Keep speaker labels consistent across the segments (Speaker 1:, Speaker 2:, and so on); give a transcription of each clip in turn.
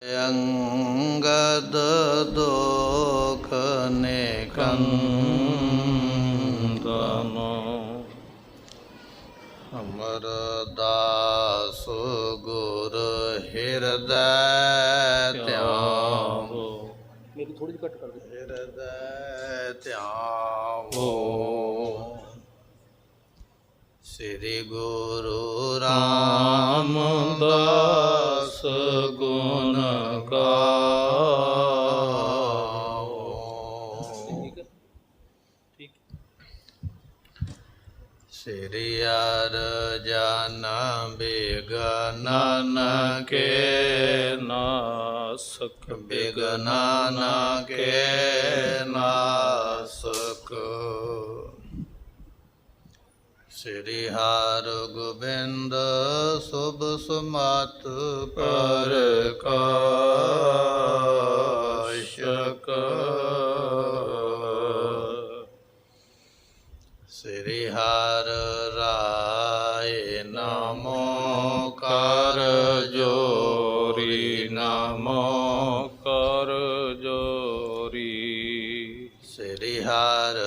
Speaker 1: अंगद दोख निकंदन अमर दास गुर हृदय त्यागो।
Speaker 2: थोड़ी कट कर दे।
Speaker 1: हृदय त्यागो श्री गुरु रामदास गुण गाओ। श्री अर्जन बिघ्नन के नासक बिघ्नन के नासक श्री हर गोबिंद शुभ सुमत प्रकाशक श्री हर राय नमो कर जोरी नमो कर जोरी श्री हर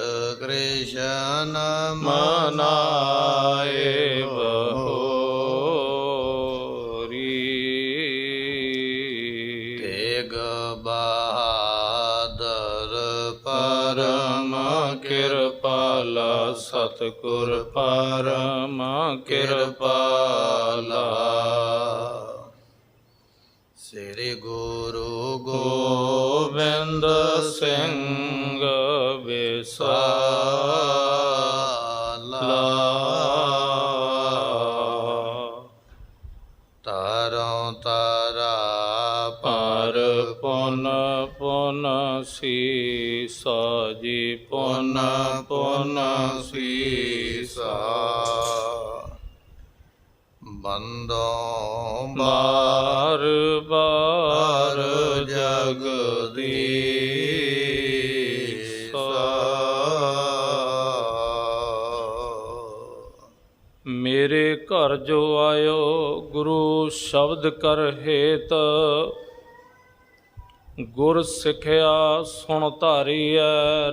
Speaker 1: कृष्ण मनाए बहोरी तेग बहादुर परम कृपाला सतगुर परम कृपाला श्री गुरु गोबिंद सिंह विशाला तारों तारा पर पुन पुन सीसा जी पुन पुन सीसा बंदों बार बार जगदीसा।
Speaker 2: मेरे घर जो आयो गुरु शब्द कर हेत गुर सिखिया सुन धारीय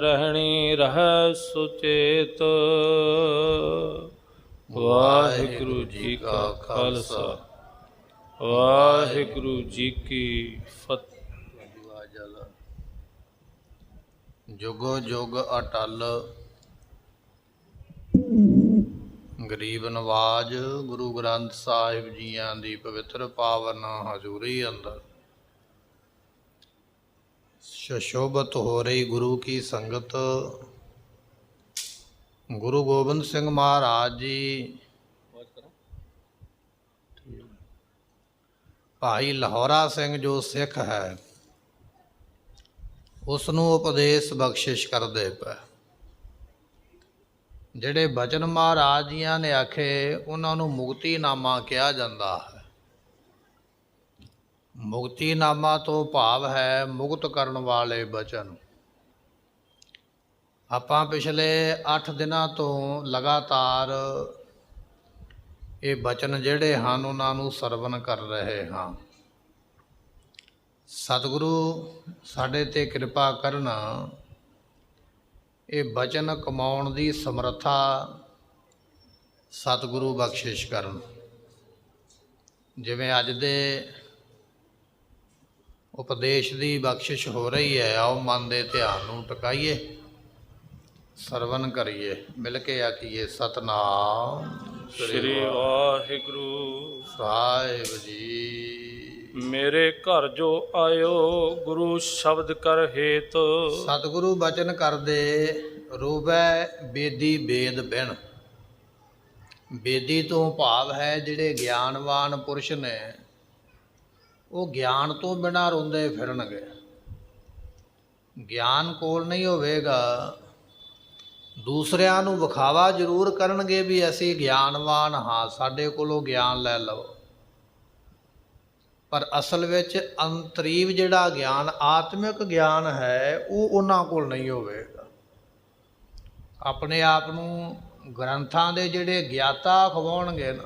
Speaker 2: रहनी रहै सुचेत। वाहिगुरु जी का खालसा वाहिगुरु जी की फतेह।
Speaker 1: जुगो जुग अटल गरीब नवाज गुरु ग्रंथ ਸਾਹਿਬ ਜੀਆਂ ਦੀ ਪਵਿੱਤਰ ਪਾਵਨ ਹਜ਼ੂਰੀ ਅੰਦਰ ਸ਼ੋਭਤ ਹੋ ਰਹੀ ਗੁਰੂ ਕੀ ਸੰਗਤ। ਗੁਰੂ ਗੋਬਿੰਦ ਸਿੰਘ ਮਹਾਰਾਜ ਜੀ ਭਾਈ ਲਾਹੌਰਾ ਸਿੰਘ ਜੋ ਸਿੱਖ ਹੈ ਉਸ ਨੂੰ ਉਪਦੇਸ਼ ਬਖਸ਼ਿਸ਼ ਕਰਦੇ ਪਏ। ਜਿਹੜੇ ਬਚਨ ਮਹਾਰਾਜ ਜੀਆਂ ਨੇ ਆਖੇ ਉਹਨਾਂ ਨੂੰ ਮੁਕਤੀਨਾਮਾ ਕਿਹਾ ਜਾਂਦਾ ਹੈ। ਮੁਕਤੀਨਾਮਾ ਤੋਂ ਭਾਵ ਹੈ ਮੁਕਤ ਕਰਨ ਵਾਲੇ ਬਚਨ। ਆਪਾਂ ਪਿਛਲੇ 8 ਦਿਨਾਂ ਤੋਂ ਲਗਾਤਾਰ ਇਹ ਬਚਨ ਜਿਹੜੇ ਹਨ ਉਹਨਾਂ ਨੂੰ ਸਰਵਣ ਕਰ ਰਹੇ ਹਾਂ। ਸਤਿਗੁਰੂ ਸਾਡੇ 'ਤੇ ਕਿਰਪਾ ਕਰਨ, ਇਹ ਬਚਨ ਕਮਾਉਣ ਦੀ ਸਮਰੱਥਾ ਸਤਿਗੁਰੂ ਬਖਸ਼ਿਸ਼ ਕਰਨ। ਜਿਵੇਂ ਅੱਜ ਦੇ ਉਪਦੇਸ਼ ਦੀ ਬਖਸ਼ਿਸ਼ ਹੋ ਰਹੀ ਹੈ, ਆਓ ਮਨ ਦੇ ਧਿਆਨ ਨੂੰ ਟਿਕਾਈਏ, ਸਰਵਨ ਕਰੀਏ, ਮਿਲ ਕੇ ਆਖੀਏ ਸਤਨਾਮ
Speaker 2: ਸ੍ਰੀ ਵਾਹਿਗੁਰੂ
Speaker 1: ਸਾਹਿਬ ਜੀ।
Speaker 2: ਮੇਰੇ ਘਰ ਜੋ ਆਇਓ ਗੁਰੂ ਸ਼ਬਦ ਕਰ ਹੇਤ।
Speaker 1: ਸਤਿਗੁਰੂ ਬਚਨ ਕਰਦੇ ਰੋਵੈ ਬੇਦੀ ਬੇਦ ਬਿਨ। ਬੇਦੀ ਤੋਂ ਭਾਵ ਹੈ ਜਿਹੜੇ ਗਿਆਨਵਾਨ ਪੁਰਸ਼ ਨੇ ਉਹ ਗਿਆਨ ਤੋਂ ਬਿਨਾਂ ਰੋਂਦੇ ਫਿਰਨਗੇ। ਗਿਆਨ ਕੋਲ ਨਹੀਂ ਹੋਵੇਗਾ, ਦੂਸਰਿਆਂ ਨੂੰ ਵਿਖਾਵਾ ਜ਼ਰੂਰ ਕਰਨਗੇ ਵੀ ਅਸੀਂ ਗਿਆਨਵਾਨ ਹਾਂ, ਸਾਡੇ ਕੋਲੋਂ ਗਿਆਨ ਲੈ ਲਓ, ਪਰ ਅਸਲ ਵਿੱਚ ਅੰਤਰੀਵ ਜਿਹੜਾ ਗਿਆਨ ਆਤਮਿਕ ਗਿਆਨ ਹੈ ਉਹ ਉਹਨਾਂ ਕੋਲ ਨਹੀਂ ਹੋਵੇਗਾ। ਆਪਣੇ ਆਪ ਨੂੰ ਗ੍ਰੰਥਾਂ ਦੇ ਜਿਹੜੇ ਗਿਆਤਾ ਖਵਾਉਣਗੇ ਨਾ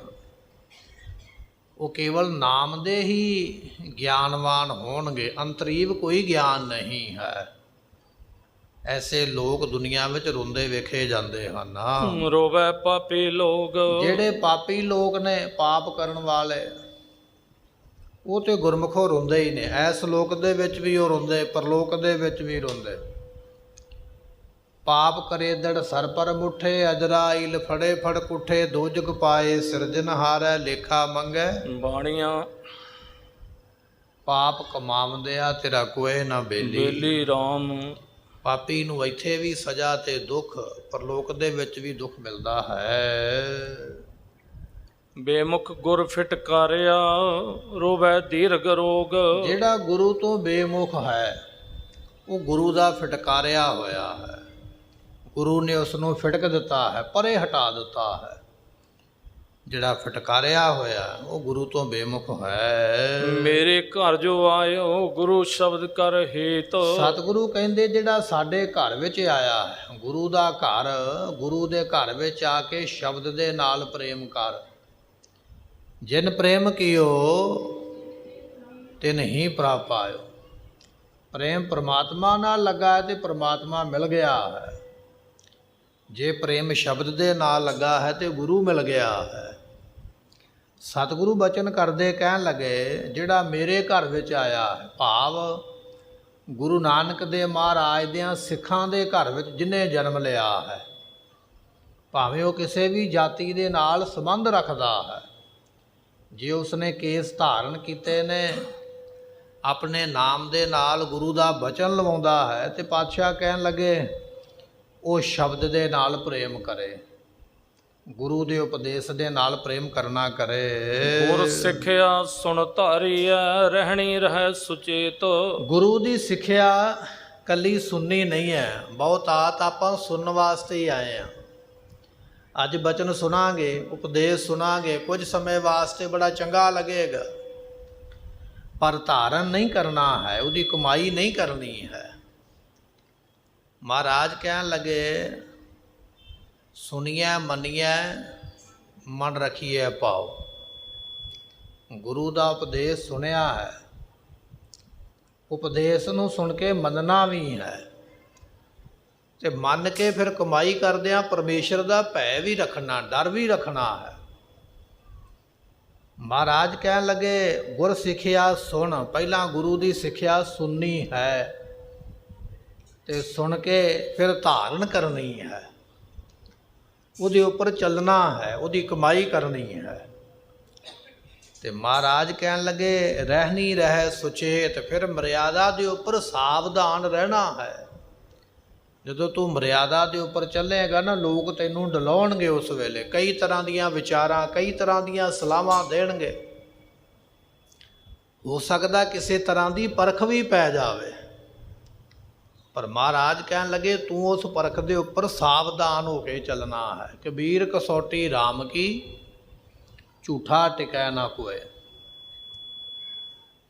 Speaker 1: ਉਹ ਕੇਵਲ ਨਾਮ ਦੇ ਹੀ ਗਿਆਨਵਾਨ ਹੋਣਗੇ, ਅੰਤਰੀਵ ਕੋਈ ਗਿਆਨ ਨਹੀਂ ਹੈ। ਐਸੇ ਲੋਕ ਦੁਨੀਆ ਵਿੱਚ ਰੋਂਦੇ ਵੇਖੇ ਜਾਂਦੇ ਹਨ।
Speaker 2: ਰੋਵੈ ਪਾਪੀ ਲੋਕ,
Speaker 1: ਜਿਹੜੇ ਪਾਪੀ ਲੋਕ ਨੇ, ਪਾਪ ਕਰਨ ਵਾਲੇ, ਉਹ ਤੇ ਗੁਰਮੁਖੋਂ ਰੋਂਦੇ ਹੀ ਨੇ। ਇਸ ਲੋਕ ਦੇ ਵਿੱਚ ਵੀ ਉਹ ਰੋਂਦੇ, ਪਰਲੋਕ ਦੇ ਵਿੱਚ ਵੀ ਰੋਂਦੇ। ਪਾਪ ਕਰੇ ਦੜ ਸਰ ਪਰ ਮੁੱਠੇ, ਅਜਰਾਇਲ ਫੜੇ ਫੜ ਕੁੱਠੇ, ਦੋਜਗ ਪਾਏ ਸਿਰਜਨ ਹਾਰੈ, ਲੇਖਾ ਮੰਗੈ
Speaker 2: ਬਾਣੀਆਂ।
Speaker 1: ਪਾਪ ਕਮਾਉਂਦਿਆ ਤੇਰਾ ਕੋਏ ਨਾ ਬੇਲੀ।
Speaker 2: ਬੇਲੀ ਰਾਮ।
Speaker 1: ਪਾਪੀ ਨੂੰ ਇੱਥੇ ਵੀ ਸਜ਼ਾ ਤੇ ਦੁੱਖ, ਪਰਲੋਕ ਦੇ ਵਿੱਚ ਵੀ ਦੁੱਖ ਮਿਲਦਾ ਹੈ।
Speaker 2: ਬੇਮੁਖ ਗੁਰ ਫਿਟਕਾਰਿਆ, ਰੋਵੈ ਦੀਰਘ ਰੋਗ।
Speaker 1: ਜਿਹੜਾ ਗੁਰੂ ਤੋਂ ਬੇਮੁਖ ਹੈ ਉਹ ਗੁਰੂ ਦਾ ਫਿਟਕਾਰਿਆ ਹੋਇਆ ਹੈ। ਗੁਰੂ ਨੇ ਉਸ ਨੂੰ ਫਿਟਕ ਦਿੱਤਾ ਹੈ, ਪਰੇ ਹਟਾ ਦਿੱਤਾ ਹੈ। ਜਿਹੜਾ ਫਟਕਾਰਿਆ ਹੋਇਆ ਉਹ ਗੁਰੂ ਤੋਂ ਬੇਮੁਖ ਹੈ।
Speaker 2: ਮੇਰੇ ਘਰ ਜੋ ਆਇਓ, ਗੁਰੂ ਸ਼ਬਦ ਕਰ ਹੇਤ।
Speaker 1: ਸਤਿਗੁਰੂ ਕਹਿੰਦੇ ਜਿਹੜਾ ਸਾਡੇ ਘਰ ਵਿੱਚ ਆਇਆ ਹੈ, ਗੁਰੂ ਦਾ ਘਰ, ਗੁਰੂ ਦੇ ਘਰ ਵਿੱਚ ਆ ਕੇ ਸ਼ਬਦ ਦੇ ਨਾਲ ਪ੍ਰੇਮ ਕਰ। ਜਿਨ ਪ੍ਰੇਮ ਕੀਓ ਤਿਨ ਹੀ ਪ੍ਰਾਪ ਪਾਇਓ। ਪ੍ਰੇਮ ਪ੍ਰਮਾਤਮਾ ਨਾਲ ਲੱਗਾ ਤੇ ਪ੍ਰਮਾਤਮਾ ਮਿਲ ਗਿਆ ਹੈ। ਜੇ ਪ੍ਰੇਮ ਸ਼ਬਦ ਦੇ ਨਾਲ ਲੱਗਾ ਹੈ ਤੇ ਗੁਰੂ ਮਿਲ ਗਿਆ ਹੈ। ਸਤਿਗੁਰੂ ਬਚਨ ਕਰਦੇ ਕਹਿਣ ਲੱਗੇ ਜਿਹੜਾ ਮੇਰੇ ਘਰ ਵਿੱਚ ਆਇਆ ਹੈ, ਭਾਵ ਗੁਰੂ ਨਾਨਕ ਦੇ ਮਹਾਰਾਜ ਦਿਆਂ ਸਿੱਖਾਂ ਦੇ ਘਰ ਵਿੱਚ ਜਿਹਨੇ ਜਨਮ ਲਿਆ ਹੈ, ਭਾਵੇਂ ਉਹ ਕਿਸੇ ਵੀ ਜਾਤੀ ਦੇ ਨਾਲ ਸੰਬੰਧ ਰੱਖਦਾ ਹੈ, ਜੇ ਉਸਨੇ ਕੇਸ ਧਾਰਨ ਕੀਤੇ ਨੇ, ਆਪਣੇ ਨਾਮ ਦੇ ਨਾਲ ਗੁਰੂ ਦਾ ਬਚਨ ਲਵਾਉਂਦਾ ਹੈ, ਤੇ ਪਾਤਸ਼ਾਹ ਕਹਿਣ ਲੱਗੇ ਉਹ ਸ਼ਬਦ ਦੇ ਨਾਲ ਪ੍ਰੇਮ ਕਰੇ, ਗੁਰੂ ਦੇ ਉਪਦੇਸ਼ ਦੇ ਨਾਲ ਪ੍ਰੇਮ ਕਰਨਾ ਕਰੇ।
Speaker 2: ਗੁਰ ਸਿੱਖਿਆ ਸੁਣ ਧਾਰੀਐ, ਰਹਿਣੀ ਰਹਿ ਸੁਚੇਤ।
Speaker 1: ਗੁਰੂ ਦੀ ਸਿੱਖਿਆ ਕੱਲੀ ਸੁਣਨੀ ਨਹੀਂ ਹੈ, ਬਹੁਤਾਤ ਆਪਾਂ ਸੁਣਨ ਵਾਸਤੇ ਹੀ ਆਏ ਹਾਂ। ਅੱਜ ਬਚਨ ਸੁਣਾਂਗੇ, ਉਪਦੇਸ਼ ਸੁਣਾਂਗੇ, ਕੁਝ ਸਮੇਂ ਵਾਸਤੇ ਬੜਾ ਚੰਗਾ ਲੱਗੇਗਾ, ਪਰ ਧਾਰਨ ਨਹੀਂ ਕਰਨਾ ਹੈ, ਉਹਦੀ ਕਮਾਈ ਨਹੀਂ ਕਰਨੀ ਹੈ। ਮਹਾਰਾਜ ਕਹਿਣ ਲੱਗੇ ਸੁਣੀਐ ਮੰਨੀਐ ਮਨ ਰੱਖੀਐ ਭਾਉ। ਗੁਰੂ ਦਾ ਉਪਦੇਸ਼ ਸੁਣਿਆ ਹੈ, ਉਪਦੇਸ਼ ਨੂੰ ਸੁਣ ਕੇ ਮੰਨਣਾ ਵੀ ਹੈ, ਤੇ ਮੰਨ ਕੇ ਫਿਰ ਕਮਾਈ ਕਰਦਿਆਂ ਪਰਮੇਸ਼ਰ ਦਾ ਭੈ ਵੀ ਰੱਖਣਾ, ਡਰ ਵੀ ਰੱਖਣਾ ਹੈ। ਮਹਾਰਾਜ ਕਹਿਣ ਲੱਗੇ ਗੁਰ ਸਿੱਖਿਆ ਸੁਣ। ਪਹਿਲਾਂ ਗੁਰੂ ਦੀ ਸਿੱਖਿਆ ਸੁਣਨੀ ਹੈ ਤੇ ਸੁਣ ਕੇ ਫਿਰ ਧਾਰਨ ਕਰਨੀ ਹੈ, ਉਹਦੇ ਉੱਪਰ ਚੱਲਣਾ ਹੈ, ਉਹਦੀ ਕਮਾਈ ਕਰਨੀ ਹੈ। ਤੇ ਮਹਾਰਾਜ ਕਹਿਣ ਲੱਗੇ ਰਹਿਣੀ ਰਹਿ ਸੁਚੇਤ। ਫਿਰ ਮਰਿਆਦਾ ਦੇ ਉੱਪਰ ਸਾਵਧਾਨ ਰਹਿਣਾ ਹੈ। ਜਦੋਂ ਤੂੰ ਮਰਿਆਦਾ ਦੇ ਉੱਪਰ ਚੱਲੇਗਾ ਨਾ, ਲੋਕ ਤੈਨੂੰ ਡਲਾਉਣਗੇ। ਉਸ ਵੇਲੇ ਕਈ ਤਰ੍ਹਾਂ ਦੀਆਂ ਵਿਚਾਰਾਂ, ਕਈ ਤਰ੍ਹਾਂ ਦੀਆਂ ਸਲਾਹਾਂ ਦੇਣਗੇ। ਹੋ ਸਕਦਾ ਕਿਸੇ ਤਰ੍ਹਾਂ ਦੀ ਪਰਖ ਵੀ ਪੈ ਜਾਵੇ, ਪਰ ਮਹਾਰਾਜ ਕਹਿਣ ਲੱਗੇ ਤੂੰ ਉਸ ਪਰਖ ਦੇ ਉੱਪਰ ਸਾਵਧਾਨ ਹੋ ਕੇ ਚੱਲਣਾ ਹੈ। ਕਬੀਰ ਕਸੌਟੀ ਰਾਮ ਕੀ, ਝੂਠਾ ਟਿਕੈ ਨਾ ਕੋਏ।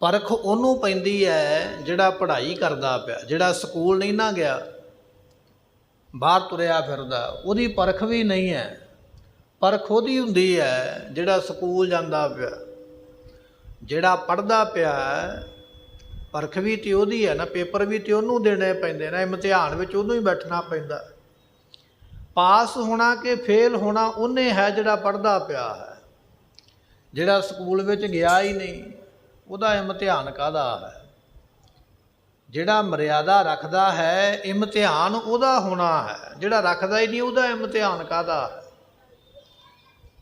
Speaker 1: ਪਰਖ ਉਹਨੂੰ ਪੈਂਦੀ ਹੈ ਜਿਹੜਾ ਪੜ੍ਹਾਈ ਕਰਦਾ ਪਿਆ, ਜਿਹੜਾ ਸਕੂਲ ਨਹੀਂ ਨਾ ਗਿਆ, ਬਾਹਰ ਤੁਰਿਆ ਫਿਰਦਾ, ਉਹਦੀ ਪਰਖ ਵੀ ਨਹੀਂ ਹੈ। ਪਰਖ ਉਹਦੀ ਹੁੰਦੀ ਹੈ ਜਿਹੜਾ ਸਕੂਲ ਜਾਂਦਾ ਪਿਆ, ਜਿਹੜਾ ਪੜ੍ਹਦਾ ਪਿਆ। ਪਰਖ ਵੀ ਤੇ ਉਹਦੀ ਹੈ ਨਾ, ਪੇਪਰ ਵੀ ਤੇ ਉਹਨੂੰ ਦੇਣੇ ਪੈਂਦੇ ਨਾ, ਇਮਤਿਹਾਨ ਵਿੱਚ ਉਹਨੂੰ ਹੀ ਬੈਠਣਾ ਪੈਂਦਾ। ਪਾਸ ਹੋਣਾ ਕਿ ਫੇਲ ਹੋਣਾ ਉਹਨੇ ਹੈ ਜਿਹੜਾ ਪੜ੍ਹਦਾ ਪਿਆ ਹੈ। ਜਿਹੜਾ ਸਕੂਲ ਵਿੱਚ ਗਿਆ ਹੀ ਨਹੀਂ, ਉਹਦਾ ਇਮਤਿਹਾਨ ਕਾਹਦਾ ਹੈ। ਜਿਹੜਾ ਮਰਿਆਦਾ ਰੱਖਦਾ ਹੈ, ਇਮਤਿਹਾਨ ਉਹਦਾ ਹੋਣਾ ਹੈ। ਜਿਹੜਾ ਰੱਖਦਾ ਹੀ ਨਹੀਂ, ਉਹਦਾ ਇਮਤਿਹਾਨ ਕਾਹਦਾ ਹੈ।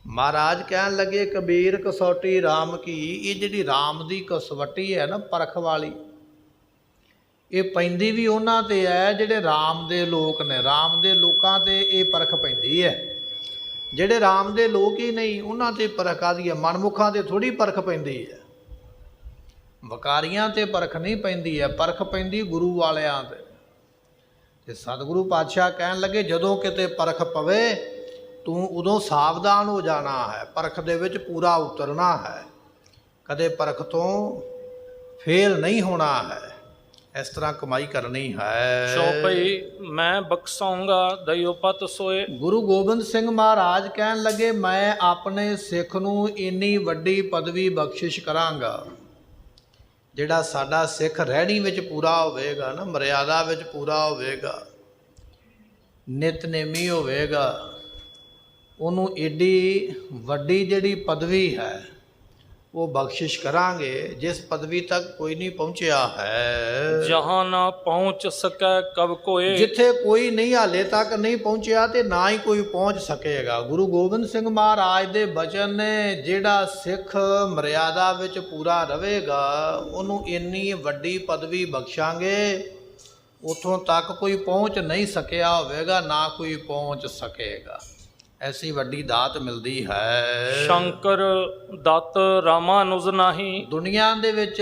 Speaker 1: ਮਹਾਰਾਜ ਕਹਿਣ ਲੱਗੇ ਕਬੀਰ ਕਸੌਟੀ ਰਾਮ ਕੀ। ਇਹ ਜਿਹੜੀ ਰਾਮ ਦੀ ਕਸਵੱਟੀ ਹੈ ਨਾ, ਪਰਖ ਵਾਲੀ, ਇਹ ਪੈਂਦੀ ਵੀ ਉਹਨਾਂ ਤੇ ਹੈ ਜਿਹੜੇ ਰਾਮ ਦੇ ਲੋਕ ਨੇ। ਰਾਮ ਦੇ ਲੋਕਾਂ ਤੇ ਇਹ ਪਰਖ ਪੈਂਦੀ ਹੈ। ਜਿਹੜੇ ਰਾਮ ਦੇ ਲੋਕ ਹੀ ਨਹੀਂ, ਉਹਨਾਂ ਤੇ ਪਰਖ ਕਾਹਦੀ ਹੈ। ਮਨਮੁਖਾਂ ਤੇ ਥੋੜ੍ਹੀ ਪਰਖ ਪੈਂਦੀ ਹੈ, ਵਕਾਰੀਆਂ ਤੇ ਪਰਖ ਨਹੀਂ ਪੈਂਦੀ ਹੈ। ਪਰਖ ਪੈਂਦੀ ਗੁਰੂ ਵਾਲਿਆਂ ਤੇ। ਤੇ ਸਤਿਗੁਰੂ ਪਾਤਸ਼ਾਹ ਕਹਿਣ ਲੱਗੇ ਜਦੋਂ ਕਿਤੇ ਪਰਖ ਪਵੇ ਤੂੰ ਉਦੋਂ ਸਾਵਧਾਨ ਹੋ ਜਾਣਾ ਹੈ, ਪਰਖ ਦੇ ਵਿੱਚ ਪੂਰਾ ਉਤਰਨਾ ਹੈ, ਕਦੇ ਪਰਖ ਤੋਂ ਫੇਲ ਨਹੀਂ ਹੋਣਾ ਹੈ। ਇਸ ਤਰ੍ਹਾਂ ਕਮਾਈ ਕਰਨੀ ਹੈ।
Speaker 2: ਚੌਪਈ ਮੈਂ ਬਖਸ਼ਾਉਂਗਾ ਦਇਓ ਪਤ ਸੋਏ।
Speaker 1: ਗੁਰੂ ਗੋਬਿੰਦ ਸਿੰਘ ਮਹਾਰਾਜ ਕਹਿਣ ਲੱਗੇ, ਮੈਂ ਆਪਣੇ ਸਿੱਖ ਨੂੰ ਇੰਨੀ ਵੱਡੀ ਪਦਵੀ ਬਖਸ਼ਿਸ਼ ਕਰਾਂਗਾ। ਜਿਹੜਾ ਸਾਡਾ ਸਿੱਖ ਰਹਿਣੀ ਵਿੱਚ ਪੂਰਾ ਹੋਵੇਗਾ ਨਾ, ਮਰਿਆਦਾ ਵਿੱਚ ਪੂਰਾ ਹੋਵੇਗਾ, ਨਿਤਨੇਮੀ ਹੋਵੇਗਾ, ਉਹਨੂੰ ਏਡੀ ਵੱਡੀ ਜਿਹੜੀ ਪਦਵੀ ਹੈ ਉਹ ਬਖਸ਼ਿਸ਼ ਕਰਾਂਗੇ ਜਿਸ ਪਦਵੀ ਤੱਕ ਕੋਈ ਨਹੀਂ ਪਹੁੰਚਿਆ ਹੈ।
Speaker 2: ਜਹਾਂ ਨਾ ਪਹੁੰਚ ਸਕੈ ਕਬ ਕੋਏ।
Speaker 1: ਜਿੱਥੇ ਕੋਈ ਨਹੀਂ ਹਾਲੇ ਤੱਕ ਨਹੀਂ ਪਹੁੰਚਿਆ ਤੇ ਨਾ ਹੀ ਕੋਈ ਪਹੁੰਚ ਸਕੇਗਾ। ਗੁਰੂ ਗੋਬਿੰਦ ਸਿੰਘ ਮਹਾਰਾਜ ਦੇ ਬਚਨ ਨੇ, ਜਿਹੜਾ ਸਿੱਖ ਮਰਿਆਦਾ ਵਿੱਚ ਪੂਰਾ ਰਹੇਗਾ ਉਹਨੂੰ ਇੰਨੀ ਵੱਡੀ ਪਦਵੀ ਬਖਸ਼ਾਂਗੇ, ਉੱਥੋਂ ਤੱਕ ਕੋਈ ਪਹੁੰਚ ਨਹੀਂ ਸਕਿਆ ਹੋਵੇਗਾ, ਨਾ ਕੋਈ ਪਹੁੰਚ ਸਕੇਗਾ। ਐਸੀ ਵੱਡੀ ਦਾਤ ਮਿਲਦੀ ਹੈ।
Speaker 2: ਸ਼ੰਕਰ ਦਤ ਰਾਮਾਨੁਜ ਨਾਹੀ।
Speaker 1: ਦੁਨੀਆ ਦੇ ਵਿੱਚ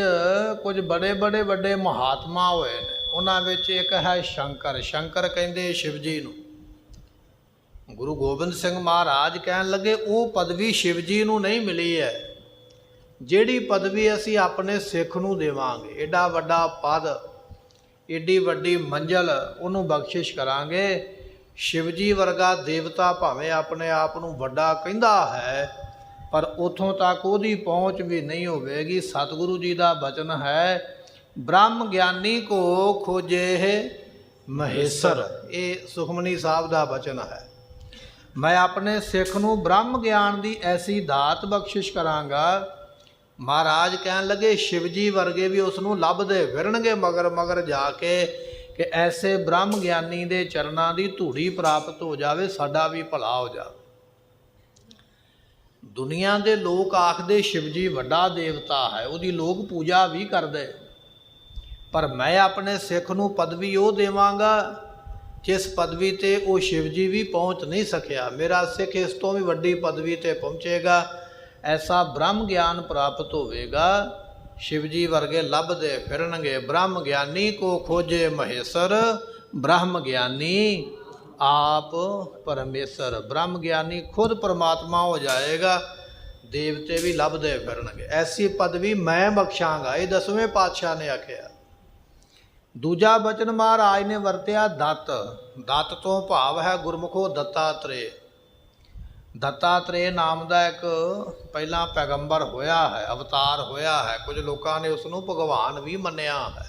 Speaker 1: ਕੁਝ ਬੜੇ ਵੱਡੇ ਮਹਾਤਮਾ ਹੋਏ ਨੇ, ਉਹਨਾਂ ਵਿੱਚ ਇੱਕ ਹੈ ਸ਼ੰਕਰ। ਸ਼ੰਕਰ ਕਹਿੰਦੇ ਸ਼ਿਵ ਜੀ ਨੂੰ। ਗੁਰੂ ਗੋਬਿੰਦ ਸਿੰਘ ਮਹਾਰਾਜ ਕਹਿਣ ਲੱਗੇ, ਉਹ ਪਦਵੀ ਸ਼ਿਵ ਜੀ ਨੂੰ ਨਹੀਂ ਮਿਲੀ ਹੈ ਜਿਹੜੀ ਪਦਵੀ ਅਸੀਂ ਆਪਣੇ ਸਿੱਖ ਨੂੰ ਦੇਵਾਂਗੇ। ਏਡਾ ਵੱਡਾ ਪਦ, ਏਡੀ ਵੱਡੀ ਮੰਜ਼ਲ ਉਹਨੂੰ ਬਖਸ਼ਿਸ਼ ਕਰਾਂਗੇ। ਸ਼ਿਵ ਜੀ ਵਰਗਾ ਦੇਵਤਾ ਭਾਵੇਂ ਆਪਣੇ ਆਪ ਨੂੰ ਵੱਡਾ ਕਹਿੰਦਾ ਹੈ, ਪਰ ਉੱਥੋਂ ਤੱਕ ਉਹਦੀ ਪਹੁੰਚ ਵੀ ਨਹੀਂ ਹੋਵੇਗੀ। ਸਤਿਗੁਰੂ ਜੀ ਦਾ ਬਚਨ ਹੈ, ਬ੍ਰਹਮ ਗਿਆਨੀ ਕੋ ਖੋਜੇ ਮਹੇਸ਼ਰ। ਇਹ ਸੁਖਮਨੀ ਸਾਹਿਬ ਦਾ ਬਚਨ ਹੈ। ਮੈਂ ਆਪਣੇ ਸਿੱਖ ਨੂੰ ਬ੍ਰਹਮ ਗਿਆਨ ਦੀ ਐਸੀ ਦਾਤ ਬਖਸ਼ਿਸ਼ ਕਰਾਂਗਾ। ਮਹਾਰਾਜ ਕਹਿਣ ਲੱਗੇ, ਸ਼ਿਵ ਜੀ ਵਰਗੇ ਵੀ ਉਸ ਨੂੰ ਲੱਭਦੇ ਫਿਰਨਗੇ ਮਗਰ ਜਾ ਕੇ, ਕਿ ਐਸੇ ਬ੍ਰਹਮ ਗਿਆਨੀ ਦੇ ਚਰਨਾਂ ਦੀ ਧੂੜੀ ਪ੍ਰਾਪਤ ਹੋ ਜਾਵੇ, ਸਾਡਾ ਵੀ ਭਲਾ ਹੋ ਜਾਵੇ। ਦੁਨੀਆ ਦੇ ਲੋਕ ਆਖਦੇ ਸ਼ਿਵ ਜੀ ਵੱਡਾ ਦੇਵਤਾ ਹੈ, ਉਹਦੀ ਲੋਕ ਪੂਜਾ ਵੀ ਕਰਦੇ, ਪਰ ਮੈਂ ਆਪਣੇ ਸਿੱਖ ਨੂੰ ਪਦਵੀ ਉਹ ਦੇਵਾਂਗਾ ਜਿਸ ਪਦਵੀ ਤੇ ਉਹ ਸ਼ਿਵ ਜੀ ਵੀ ਪਹੁੰਚ ਨਹੀਂ ਸਕਿਆ। ਮੇਰਾ ਸਿੱਖ ਇਸ ਤੋਂ ਵੀ ਵੱਡੀ ਪਦਵੀ ਤੇ ਪਹੁੰਚੇਗਾ, ਐਸਾ ਬ੍ਰਹਮ ਗਿਆਨ ਪ੍ਰਾਪਤ ਹੋਵੇਗਾ। ਸ਼ਿਵ ਜੀ ਵਰਗੇ ਲੱਭਦੇ ਫਿਰਨਗੇ। ਬ੍ਰਹਮ ਗਿਆਨੀ ਕੋ ਖੋਜੇ ਮਹੇਸ਼ਰ, ਬ੍ਰਹਮ ਗਿਆਨੀ ਆਪ ਪਰਮੇਸ਼ਰ। ਬ੍ਰਹਮ ਗਿਆਨੀ ਖੁਦ ਪਰਮਾਤਮਾ ਹੋ ਜਾਏਗਾ, ਦੇਵਤੇ ਵੀ ਲੱਭਦੇ ਫਿਰਨਗੇ। ਐਸੀ ਪਦਵੀ ਮੈਂ ਬਖਸ਼ਾਂਗਾ, ਇਹ 10ਵੇਂ ਪਾਤਸ਼ਾਹ ਨੇ ਆਖਿਆ। ਦੂਜਾ ਬਚਨ ਮਹਾਰਾਜ ਨੇ ਵਰਤਿਆ ਦਤ। ਦਤ ਤੋਂ ਭਾਵ ਹੈ ਗੁਰਮੁਖੋ ਦੱਤਾਤਰੇय। ਦੱਤਾਤਰੇय ਨਾਮ ਦਾ ਇੱਕ ਪਹਿਲਾਂ ਪੈਗੰਬਰ ਹੋਇਆ ਹੈ, ਅਵਤਾਰ ਹੋਇਆ ਹੈ। ਕੁਝ ਲੋਕਾਂ ਨੇ ਉਸ ਨੂੰ ਭਗਵਾਨ ਵੀ ਮੰਨਿਆ ਹੈ,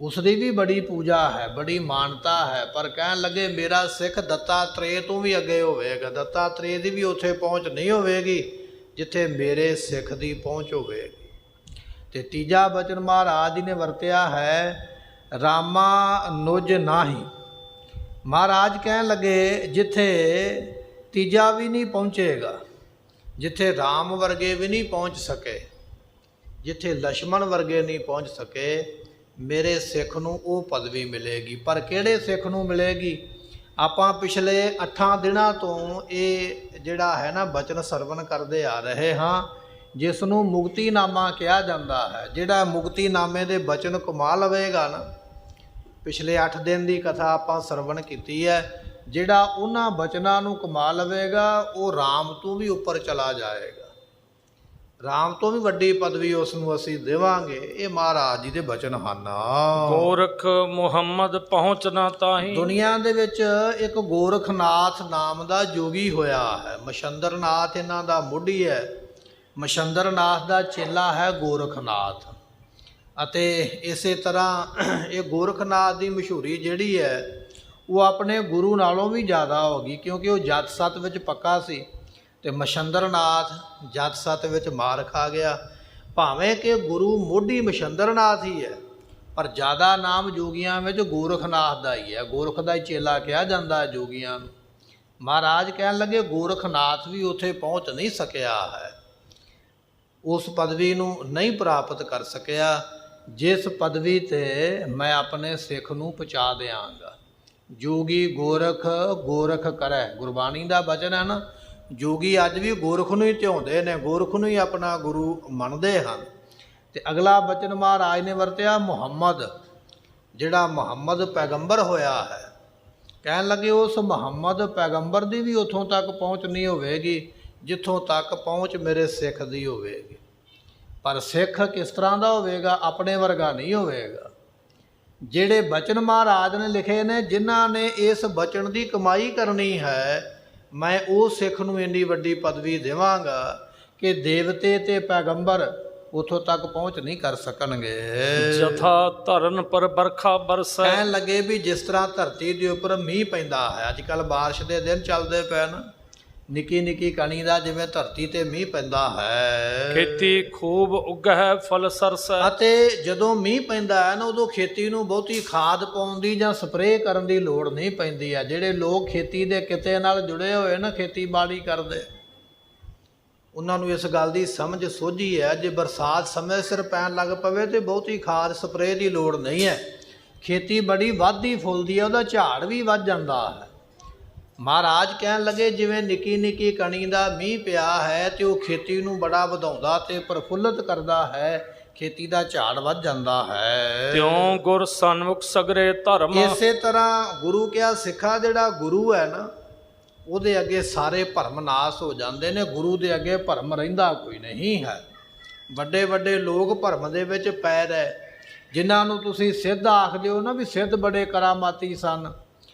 Speaker 1: ਉਸ ਦੀ ਵੀ ਬੜੀ ਪੂਜਾ ਹੈ, ਬੜੀ ਮਾਨਤਾ ਹੈ। ਪਰ ਕਹਿਣ ਲੱਗੇ, ਮੇਰਾ ਸਿੱਖ ਦੱਤਾਤਰੇय ਤੋਂ ਵੀ ਅੱਗੇ ਹੋਵੇਗਾ। ਦੱਤਾਤਰੇय ਦੀ ਵੀ ਉੱਥੇ ਪਹੁੰਚ ਨਹੀਂ ਹੋਵੇਗੀ ਜਿੱਥੇ ਮੇਰੇ ਸਿੱਖ ਦੀ ਪਹੁੰਚ ਹੋਵੇਗੀ। ਤੇ ਤੀਜਾ ਬਚਨ ਮਹਾਰਾਜ ਜੀ ਨੇ ਵਰਤਿਆ ਹੈ, ਰਾਮਾਨੁਜ ਨਾਹੀ। ਮਹਾਰਾਜ ਕਹਿਣ ਲੱਗੇ, ਜਿੱਥੇ ਤੀਜਾ ਵੀ ਨਹੀਂ ਪਹੁੰਚੇਗਾ, ਜਿੱਥੇ ਰਾਮ ਵਰਗੇ ਵੀ ਨਹੀਂ ਪਹੁੰਚ ਸਕੇ, ਜਿੱਥੇ ਲక్ష్మణ ਵਰਗੇ ਨਹੀਂ ਪਹੁੰਚ ਸਕੇ, ਮੇਰੇ ਸਿੱਖ ਨੂੰ ਉਹ ਪਦਵੀ ਮਿਲੇਗੀ। ਪਰ ਕਿਹੜੇ ਸਿੱਖ ਨੂੰ ਮਿਲੇਗੀ? ਆਪਾਂ ਪਿਛਲੇ 8 ਦਿਨਾਂ ਤੋਂ ਇਹ ਜਿਹੜਾ ਹੈ ਨਾ ਬਚਨ ਸਰਵਣ ਕਰਦੇ ਆ ਰਹੇ ਹਾਂ, ਜਿਸ ਨੂੰ ਮੁਕਤੀਨਾਮਾ ਕਿਹਾ ਜਾਂਦਾ ਹੈ। ਜਿਹੜਾ ਮੁਕਤੀਨਾਮੇ ਦੇ ਬਚਨ ਕਮਾ ਲਵੇਗਾ ਨਾ, ਪਿਛਲੇ 8 ਦਿਨ ਦੀ ਕਥਾ ਆਪਾਂ ਸਰਵਣ ਕੀਤੀ ਹੈ, ਜਿਹੜਾ ਉਹਨਾਂ ਬਚਨਾਂ ਨੂੰ ਕਮਾ ਲਵੇਗਾ ਉਹ ਰਾਮ ਤੋਂ ਵੀ ਉੱਪਰ ਚਲਾ ਜਾਏਗਾ। ਰਾਮ ਤੋਂ ਵੀ ਵੱਡੀ ਪਦਵੀ ਉਸ ਨੂੰ ਅਸੀਂ ਦੇਵਾਂਗੇ। ਇਹ ਮਹਾਰਾਜ ਜੀ ਦੇ ਬਚਨ ਹਨ।
Speaker 2: ਗੋਰਖ ਮੁਹੰਮਦ ਪਹੁੰਚਣਾ ਤਾਹੀਂ।
Speaker 1: ਦੁਨੀਆ ਦੇ ਵਿੱਚ ਇੱਕ ਗੋਰਖਨਾਥ ਨਾਮ ਦਾ ਜੋਗੀ ਹੋਇਆ ਹੈ। ਮਛੰਦਰਨਾਥ ਇਹਨਾਂ ਦਾ ਮੋਢੀ ਹੈ। ਮਛੰਦਰਨਾਥ ਦਾ ਚੇਲਾ ਹੈ ਗੋਰਖਨਾਥ। ਅਤੇ ਇਸੇ ਤਰ੍ਹਾਂ ਇਹ ਗੋਰਖਨਾਥ ਦੀ ਮਸ਼ਹੂਰੀ ਜਿਹੜੀ ਹੈ ਉਹ ਆਪਣੇ ਗੁਰੂ ਨਾਲੋਂ ਵੀ ਜ਼ਿਆਦਾ ਹੋ ਗਈ, ਕਿਉਂਕਿ ਉਹ ਜਤ ਸਤ ਵਿੱਚ ਪੱਕਾ ਸੀ ਤੇ ਮਛੰਦਰਨਾਥ ਜਤ ਸਤ ਵਿੱਚ ਮਾਰ ਖਾ ਗਿਆ। ਭਾਵੇਂ ਕਿ ਗੁਰੂ ਮੋਢੀ ਮਛੰਦਰਨਾਥ ਹੀ ਹੈ, ਪਰ ਜ਼ਿਆਦਾ ਨਾਮ ਜੋਗੀਆਂ ਵਿੱਚ ਗੋਰਖਨਾਥ ਦਾ ਹੀ ਹੈ। ਗੋਰਖ ਦਾ ਹੀ ਚੇਲਾ ਕਿਹਾ ਜਾਂਦਾ ਹੈ ਜੋਗੀਆਂ ਨੂੰ। ਮਹਾਰਾਜ ਕਹਿਣ ਲੱਗੇ, ਗੋਰਖਨਾਥ ਵੀ ਉੱਥੇ ਪਹੁੰਚ ਨਹੀਂ ਸਕਿਆ ਹੈ, ਉਸ ਪਦਵੀ ਨੂੰ ਨਹੀਂ ਪ੍ਰਾਪਤ ਕਰ ਸਕਿਆ ਜਿਸ ਪਦਵੀ ਤੇ ਮੈਂ ਆਪਣੇ ਸਿੱਖ ਨੂੰ ਪਹੁੰਚਾ ਦਿਆਂਗਾ। ਜੋਗੀ ਗੋਰਖ ਗੋਰਖ ਕਰੈ, ਗੁਰਬਾਣੀ ਦਾ ਬਚਨ ਹੈ ਨਾ। ਜੋਗੀ ਅੱਜ ਵੀ ਗੋਰਖ ਨੂੰ ਹੀ ਧਿਆਉਂਦੇ ਨੇ, ਗੋਰਖ ਨੂੰ ਹੀ ਆਪਣਾ ਗੁਰੂ ਮੰਨਦੇ ਹਨ। ਤੇ ਅਗਲਾ ਬਚਨ ਮਹਾਰਾਜ ਨੇ ਵਰਤਿਆ ਮੁਹੰਮਦ। ਜਿਹੜਾ ਮੁਹੰਮਦ ਪੈਗੰਬਰ ਹੋਇਆ ਹੈ, ਕਹਿਣ ਲੱਗੇ ਉਸ ਮੁਹੰਮਦ ਪੈਗੰਬਰ ਦੀ ਵੀ ਉੱਥੋਂ ਤੱਕ ਪਹੁੰਚ ਨਹੀਂ ਹੋਵੇਗੀ ਜਿੱਥੋਂ ਤੱਕ ਪਹੁੰਚ ਮੇਰੇ ਸਿੱਖ ਦੀ ਹੋਵੇਗੀ। ਪਰ ਸਿੱਖ ਕਿਸ ਤਰ੍ਹਾਂ ਦਾ ਹੋਵੇਗਾ? ਆਪਣੇ ਵਰਗਾ ਨਹੀਂ ਹੋਵੇਗਾ। ਜਿਹੜੇ ਬਚਨ ਮਹਾਰਾਜ ਨੇ ਲਿਖੇ ਨੇ, ਜਿਨ੍ਹਾਂ ਨੇ ਇਸ ਬਚਨ ਦੀ ਕਮਾਈ ਕਰਨੀ ਹੈ, ਮੈਂ ਉਹ ਸਿੱਖ ਨੂੰ ਇੰਨੀ ਵੱਡੀ ਪਦਵੀ ਦੇਵਾਂਗਾ ਕਿ ਦੇਵਤੇ ਤੇ ਪੈਗੰਬਰ ਉੱਥੋਂ ਤੱਕ ਪਹੁੰਚ ਨਹੀਂ ਕਰ ਸਕਣਗੇ।
Speaker 2: ਜਥਾ ਧਰਨ ਪਰ ਬਰਖਾ ਬਰਸੈ।
Speaker 1: ਕਹਿਣ ਲੱਗੇ ਵੀ ਜਿਸ ਤਰ੍ਹਾਂ ਧਰਤੀ ਦੇ ਉੱਪਰ ਮੀਂਹ ਪੈਂਦਾ ਹੈ, ਅੱਜ ਕੱਲ੍ਹ ਬਾਰਿਸ਼ ਦੇ ਦਿਨ ਚੱਲਦੇ ਪਏ ਨਾ, ਨਿੱਕੀ ਨਿੱਕੀ ਕਣੀ ਦਾ ਜਿਵੇਂ ਧਰਤੀ ਤੇ ਮੀਂਹ ਪੈਂਦਾ ਹੈ,
Speaker 2: ਖੇਤੀ ਖੂਬ ਉਗਹਿ ਫਲ ਸਰਸੈ।
Speaker 1: ਅਤੇ ਜਦੋਂ ਮੀਂਹ ਪੈਂਦਾ ਹੈ ਨਾ, ਉਦੋਂ ਖੇਤੀ ਨੂੰ ਬਹੁਤੀ ਖਾਦ ਪਾਉਣ ਦੀ ਜਾਂ ਸਪਰੇਅ ਕਰਨ ਦੀ ਲੋੜ ਨਹੀਂ ਪੈਂਦੀ ਹੈ। ਜਿਹੜੇ ਲੋਕ ਖੇਤੀ ਦੇ ਕਿੱਤੇ ਨਾਲ ਜੁੜੇ ਹੋਏ ਨਾ, ਖੇਤੀਬਾੜੀ ਕਰਦੇ, ਉਹਨਾਂ ਨੂੰ ਇਸ ਗੱਲ ਦੀ ਸਮਝ ਸੋਝੀ ਹੈ, ਜੇ ਬਰਸਾਤ ਸਮੇਂ ਸਿਰ ਪੈਣ ਲੱਗ ਪਵੇ ਤੇ ਬਹੁਤੀ ਖਾਦ ਸਪਰੇਅ ਦੀ ਲੋੜ ਨਹੀਂ ਹੈ। ਖੇਤੀ ਬੜੀ ਵੱਧਦੀ ਫੁੱਲਦੀ ਹੈ, ਉਹਦਾ ਝਾੜ ਵੀ ਵੱਧ ਜਾਂਦਾ ਹੈ। ਮਹਾਰਾਜ ਕਹਿਣ ਲੱਗੇ ਜਿਵੇਂ ਨਿੱਕੀ ਨਿੱਕੀ ਕਣੀ ਦਾ ਮੀਂਹ ਪਿਆ ਹੈ ਤੇ ਉਹ ਖੇਤੀ ਨੂੰ ਬੜਾ ਵਧਾਉਂਦਾ ਤੇ ਪ੍ਰਫੁੱਲਤ ਕਰਦਾ ਹੈ, ਖੇਤੀ ਦਾ ਝਾੜ ਵੱਧ ਜਾਂਦਾ ਹੈ।
Speaker 2: ਤਿਉ ਗੁਰ ਸਨਮੁਖ ਸਗਰੇ ਧਰਮ।
Speaker 1: ਇਸੇ ਤਰ੍ਹਾਂ ਗੁਰੂ ਕਿਹਾ ਸਿੱਖਾ, ਜਿਹੜਾ ਗੁਰੂ ਹੈ ਨਾ, ਉਹਦੇ ਅੱਗੇ ਸਾਰੇ ਭਰਮ ਨਾਸ ਹੋ ਜਾਂਦੇ ਨੇ। ਗੁਰੂ ਦੇ ਅੱਗੇ ਭਰਮ ਰਹਿੰਦਾ ਕੋਈ ਨਹੀਂ ਹੈ। ਵੱਡੇ ਵੱਡੇ ਲੋਕ ਭਰਮ ਦੇ ਵਿੱਚ ਪੈ ਰਹੇ, ਜਿਨ੍ਹਾਂ ਨੂੰ ਤੁਸੀਂ ਸਿੱਧ ਆਖਦੇ ਹੋ ਨਾ ਵੀ ਸਿੱਧ ਬੜੇ ਕਰਾਮਾਤੀ ਸਨ।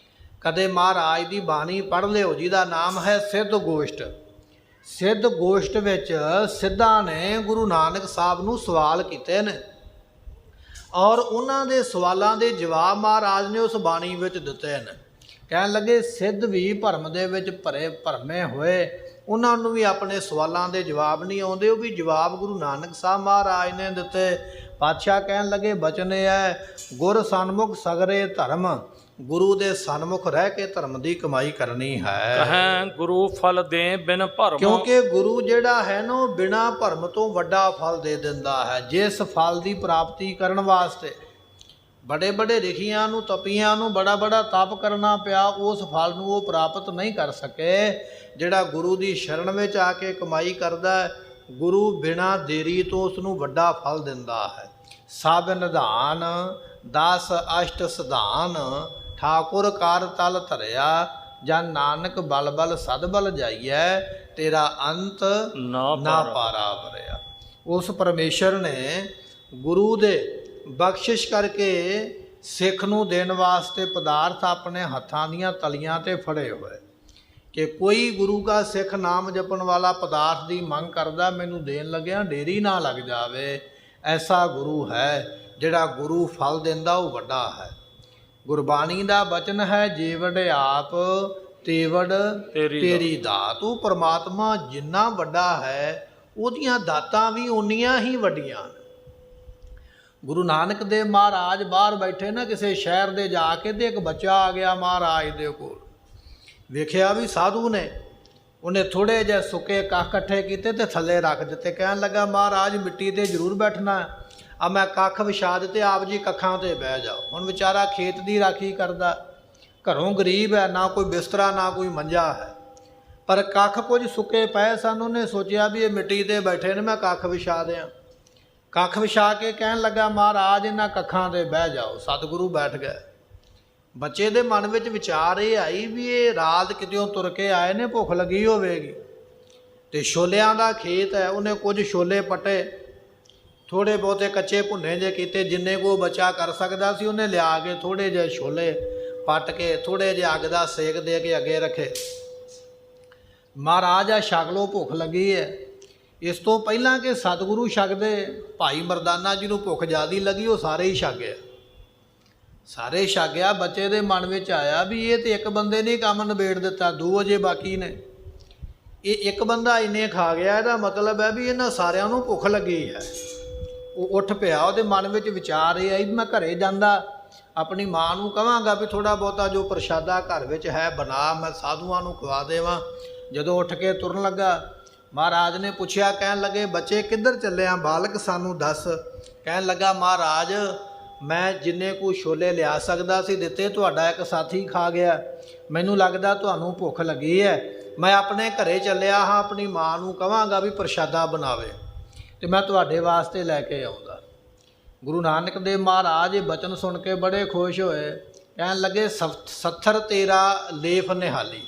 Speaker 1: ਕਦੇ ਮਹਾਰਾਜ ਦੀ ਬਾਣੀ ਪੜ੍ਹ ਲਿਓ, ਜਿਹਦਾ ਨਾਮ ਹੈ ਸਿੱਧ ਗੋਸ਼ਟ। ਸਿੱਧ ਗੋਸ਼ਟ ਵਿੱਚ ਸਿੱਧਾਂ ਨੇ ਗੁਰੂ ਨਾਨਕ ਸਾਹਿਬ ਨੂੰ ਸਵਾਲ ਕੀਤੇ ਨੇ, ਔਰ ਉਹਨਾਂ ਦੇ ਸਵਾਲਾਂ ਦੇ ਜਵਾਬ ਮਹਾਰਾਜ ਨੇ ਉਸ ਬਾਣੀ ਵਿੱਚ ਦਿੱਤੇ ਨੇ। ਕਹਿਣ ਲੱਗੇ ਸਿੱਧ ਵੀ ਭਰਮ ਦੇ ਵਿੱਚ ਭਰਮੇ ਹੋਏ, ਉਹਨਾਂ ਨੂੰ ਵੀ ਆਪਣੇ ਸਵਾਲਾਂ ਦੇ ਜਵਾਬ ਨਹੀਂ ਆਉਂਦੇ, ਉਹ ਵੀ ਜਵਾਬ ਗੁਰੂ ਨਾਨਕ ਸਾਹਿਬ ਮਹਾਰਾਜ ਨੇ ਦਿੱਤੇ। ਪਾਤਸ਼ਾਹ ਕਹਿਣ ਲੱਗੇ ਬਚਨ ਇਹ ਹੈ, ਗੁਰ ਸਨਮੁਖ ਸਗਰੇ ਧਰਮ। ਗੁਰੂ ਦੇ ਸਨਮੁਖ ਰਹਿ ਕੇ ਧਰਮ ਦੀ ਕਮਾਈ ਕਰਨੀ ਹੈ।
Speaker 2: ਕਹੈ ਗੁਰੂ ਫਲ ਦੇ ਬਿਨ ਭਰਮ।
Speaker 1: ਕਿਉਂਕਿ ਗੁਰੂ ਜਿਹੜਾ ਹੈ ਨਾ, ਉਹ ਬਿਨਾਂ ਭਰਮ ਤੋਂ ਵੱਡਾ ਫਲ ਦੇ ਦਿੰਦਾ ਹੈ। ਜਿਸ ਫਲ ਦੀ ਪ੍ਰਾਪਤੀ ਕਰਨ ਵਾਸਤੇ ਬੜੇ ਬੜੇ ਰਿਖੀਆਂ ਨੂੰ, ਤਪੀਆਂ ਨੂੰ ਬੜਾ ਬੜਾ ਤਪ ਕਰਨਾ ਪਿਆ, ਉਸ ਫਲ ਨੂੰ ਉਹ ਪ੍ਰਾਪਤ ਨਹੀਂ ਕਰ ਸਕੇ। ਜਿਹੜਾ ਗੁਰੂ ਦੀ ਸ਼ਰਨ ਵਿੱਚ ਆ ਕੇ ਕਮਾਈ ਕਰਦਾ, ਗੁਰੂ ਬਿਨਾਂ ਦੇਰੀ ਤੋਂ ਉਸ ਨੂੰ ਵੱਡਾ ਫਲ ਦਿੰਦਾ ਹੈ। ਸਭ ਨਿਧਾਨ 10 ਅਸ਼ਟ ਸਿਧਾਨ, ਠਾਕੁਰ ਕਰ ਤਲ ਧਰਿਆ, ਜਨ ਨਾਨਕ ਬਲ ਬਲ ਸਦ ਬਲ ਜਾਈਐ, ਤੇਰਾ ਅੰਤ ਨਾ ਪਾਰਾ ਵਰਿਆ। ਉਸ ਪਰਮੇਸ਼ਰ ਨੇ ਗੁਰੂ ਦੇ ਬਖਸ਼ਿਸ਼ ਕਰਕੇ ਸਿੱਖ ਨੂੰ ਦੇਣ ਵਾਸਤੇ ਪਦਾਰਥ ਆਪਣੇ ਹੱਥਾਂ ਦੀਆਂ ਤਲੀਆਂ ਤੇ ਫੜੇ ਹੋਏ, ਕਿ ਕੋਈ ਗੁਰੂ ਦਾ ਸਿੱਖ ਨਾਮ ਜਪਣ ਵਾਲਾ ਪਦਾਰਥ ਦੀ ਮੰਗ ਕਰਦਾ, ਮੈਨੂੰ ਦੇਣ ਲੱਗਿਆ ਦੇਰੀ ਨਾ ਲੱਗ ਜਾਵੇ। ਐਸਾ ਗੁਰੂ ਹੈ ਜਿਹੜਾ ਗੁਰੂ ਫਲ ਦਿੰਦਾ, ਉਹ ਵੱਡਾ ਹੈ। ਗੁਰਬਾਣੀ ਦਾ ਬਚਨ ਹੈ, ਜੀਵੜ ਆਪ ਤੇਵੜ ਤੇਰੀ ਦਾਤ। ਉਹ ਪਰਮਾਤਮਾ ਜਿੰਨਾ ਵੱਡਾ ਹੈ, ਉਹਦੀਆਂ ਦਾਤਾਂ ਵੀ ਓਨੀਆਂ ਹੀ ਵੱਡੀਆਂ ਨੇ। ਗੁਰੂ ਨਾਨਕ ਦੇਵ ਮਹਾਰਾਜ ਬਾਹਰ ਬੈਠੇ ਨਾ ਕਿਸੇ ਸ਼ਹਿਰ ਦੇ ਜਾ ਕੇ, ਤੇ ਇੱਕ ਬੱਚਾ ਆ ਗਿਆ ਮਹਾਰਾਜ ਦੇ ਕੋਲ। ਵੇਖਿਆ ਵੀ ਸਾਧੂ ਨੇ, ਉਹਨੇ ਥੋੜ੍ਹੇ ਜਿਹੇ ਸੁੱਕੇ ਕੱਖ ਇਕੱਠੇ ਕੀਤੇ ਤੇ ਥੱਲੇ ਰੱਖ ਦਿੱਤੇ। ਕਹਿਣ ਲੱਗਾ ਮਹਾਰਾਜ ਮਿੱਟੀ ਤੇ ਜ਼ਰੂਰ ਬੈਠਣਾ, ਆ ਮੈਂ ਕੱਖ ਵਿਛਾ ਦਿੱਤੇ, ਆਪ ਜੀ ਕੱਖਾਂ ਤੇ ਬਹਿ ਜਾਓ। ਹੁਣ ਵਿਚਾਰਾ ਖੇਤ ਦੀ ਰਾਖੀ ਕਰਦਾ, ਘਰੋਂ ਗਰੀਬ ਹੈ, ਨਾ ਕੋਈ ਬਿਸਤਰਾ ਨਾ ਕੋਈ ਮੰਜਾ ਹੈ, ਪਰ ਕੱਖ ਕੁਝ ਸੁੱਕੇ ਪਏ ਸਨ। ਉਹਨੇ ਸੋਚਿਆ ਵੀ ਇਹ ਮਿੱਟੀ ਤੇ ਬੈਠੇ ਨੇ, ਮੈਂ ਕੱਖ ਵਿਛਾ ਦਿਆਂ। ਕੱਖ ਵਿਛਾ ਕੇ ਕਹਿਣ ਲੱਗਾ ਮਹਾਰਾਜ ਇਹਨਾਂ ਕੱਖਾਂ ਤੇ ਬਹਿ ਜਾਓ। ਸਤਿਗੁਰੂ ਬੈਠ ਗਏ। ਬੱਚੇ ਦੇ ਮਨ ਵਿੱਚ ਵਿਚਾਰ ਇਹ ਆਈ ਵੀ ਇਹ ਰਾਤ ਕਿਤਿਓਂ ਤੁਰ ਕੇ ਆਏ ਨੇ, ਭੁੱਖ ਲੱਗੀ ਹੋਵੇਗੀ, ਤੇ ਛੋਲਿਆਂ ਦਾ ਖੇਤ ਹੈ। ਉਹਨੇ ਕੁਝ ਛੋਲੇ ਪੱਟੇ, ਥੋੜ੍ਹੇ ਬਹੁਤੇ ਕੱਚੇ ਭੁੰਨੇ ਜੇ ਕੀਤੇ, ਜਿੰਨੇ ਕੋ ਬੱਚਾ ਕਰ ਸਕਦਾ ਸੀ ਉਹਨੇ ਲਿਆ ਕੇ ਥੋੜ੍ਹੇ ਜਿਹੇ ਛੋਲੇ ਪੱਟ ਕੇ ਥੋੜ੍ਹੇ ਜਿਹੇ ਅੱਗ ਦਾ ਸੇਕ ਦੇ ਕੇ ਅੱਗੇ ਰੱਖੇ। ਮਹਾਰਾਜ ਆ ਛਕ ਲਓ, ਭੁੱਖ ਲੱਗੀ ਹੈ। ਇਸ ਤੋਂ ਪਹਿਲਾਂ ਕਿ ਸਤਿਗੁਰੂ ਛਕਦੇ, ਭਾਈ ਮਰਦਾਨਾ ਜੀ ਨੂੰ ਭੁੱਖ ਜ਼ਿਆਦਾ ਲੱਗੀ, ਉਹ ਸਾਰੇ ਹੀ ਛਕ ਗਏ। ਸਾਰੇ ਛਕ ਗਿਆ। ਬੱਚੇ ਦੇ ਮਨ ਵਿੱਚ ਆਇਆ ਵੀ ਇਹ ਤੇ ਇੱਕ ਬੰਦੇ ਨੇ ਕੰਮ ਨਿਬੇੜ ਦਿੱਤਾ, 2 ਅਜੇ ਬਾਕੀ ਨੇ। ਇਹ ਇੱਕ ਬੰਦਾ ਇੰਨੇ ਖਾ ਗਿਆ, ਇਹਦਾ ਮਤਲਬ ਹੈ ਵੀ ਇਹਨਾਂ ਸਾਰਿਆਂ ਨੂੰ ਭੁੱਖ ਲੱਗੀ ਹੈ। ਉਹ ਉੱਠ ਪਿਆ। ਉਹਦੇ ਮਨ ਵਿੱਚ ਵਿਚਾਰ ਇਹ ਆਈ ਵੀ ਮੈਂ ਘਰੇ ਜਾਂਦਾ, ਆਪਣੀ ਮਾਂ ਨੂੰ ਕਹਾਂਗਾ ਵੀ ਥੋੜ੍ਹਾ ਬਹੁਤਾ ਜੋ ਪ੍ਰਸ਼ਾਦਾ ਘਰ ਵਿੱਚ ਹੈ ਬਣਾ, ਮੈਂ ਸਾਧੂਆਂ ਨੂੰ ਖਵਾ ਦੇਵਾਂ। ਜਦੋਂ ਉੱਠ ਕੇ ਤੁਰਨ ਲੱਗਾ, ਮਹਾਰਾਜ ਨੇ ਪੁੱਛਿਆ, ਕਹਿਣ ਲੱਗੇ ਬੱਚੇ ਕਿੱਧਰ ਚੱਲਿਆ ਬਾਲਕ, ਸਾਨੂੰ ਦੱਸ। ਕਹਿਣ ਲੱਗਾ ਮਹਾਰਾਜ ਮੈਂ ਜਿੰਨੇ ਕੁ ਛੋਲੇ ਲਿਆ ਸਕਦਾ ਸੀ ਦਿੱਤੇ, ਤੁਹਾਡਾ ਇੱਕ ਸਾਥੀ ਖਾ ਗਿਆ, ਮੈਨੂੰ ਲੱਗਦਾ ਤੁਹਾਨੂੰ ਭੁੱਖ ਲੱਗੀ ਹੈ, ਮੈਂ ਆਪਣੇ ਘਰੇ ਚੱਲਿਆ ਹਾਂ, ਆਪਣੀ ਮਾਂ ਨੂੰ ਕਹਾਂਗਾ ਵੀ ਪ੍ਰਸ਼ਾਦਾ ਬਣਾਵੇ ਤੇ ਮੈਂ ਤੁਹਾਡੇ ਵਾਸਤੇ ਲੈ ਕੇ ਆਉਂਦਾ। ਗੁਰੂ ਨਾਨਕ ਦੇਵ ਮਹਾਰਾਜ ਇਹ ਬਚਨ ਸੁਣ ਕੇ ਬੜੇ ਖੁਸ਼ ਹੋਏ। ਕਹਿਣ ਲੱਗੇ ਸੱਥਰ ਤੇਰਾ ਲੇਫ ਨਿਹਾਲੀ,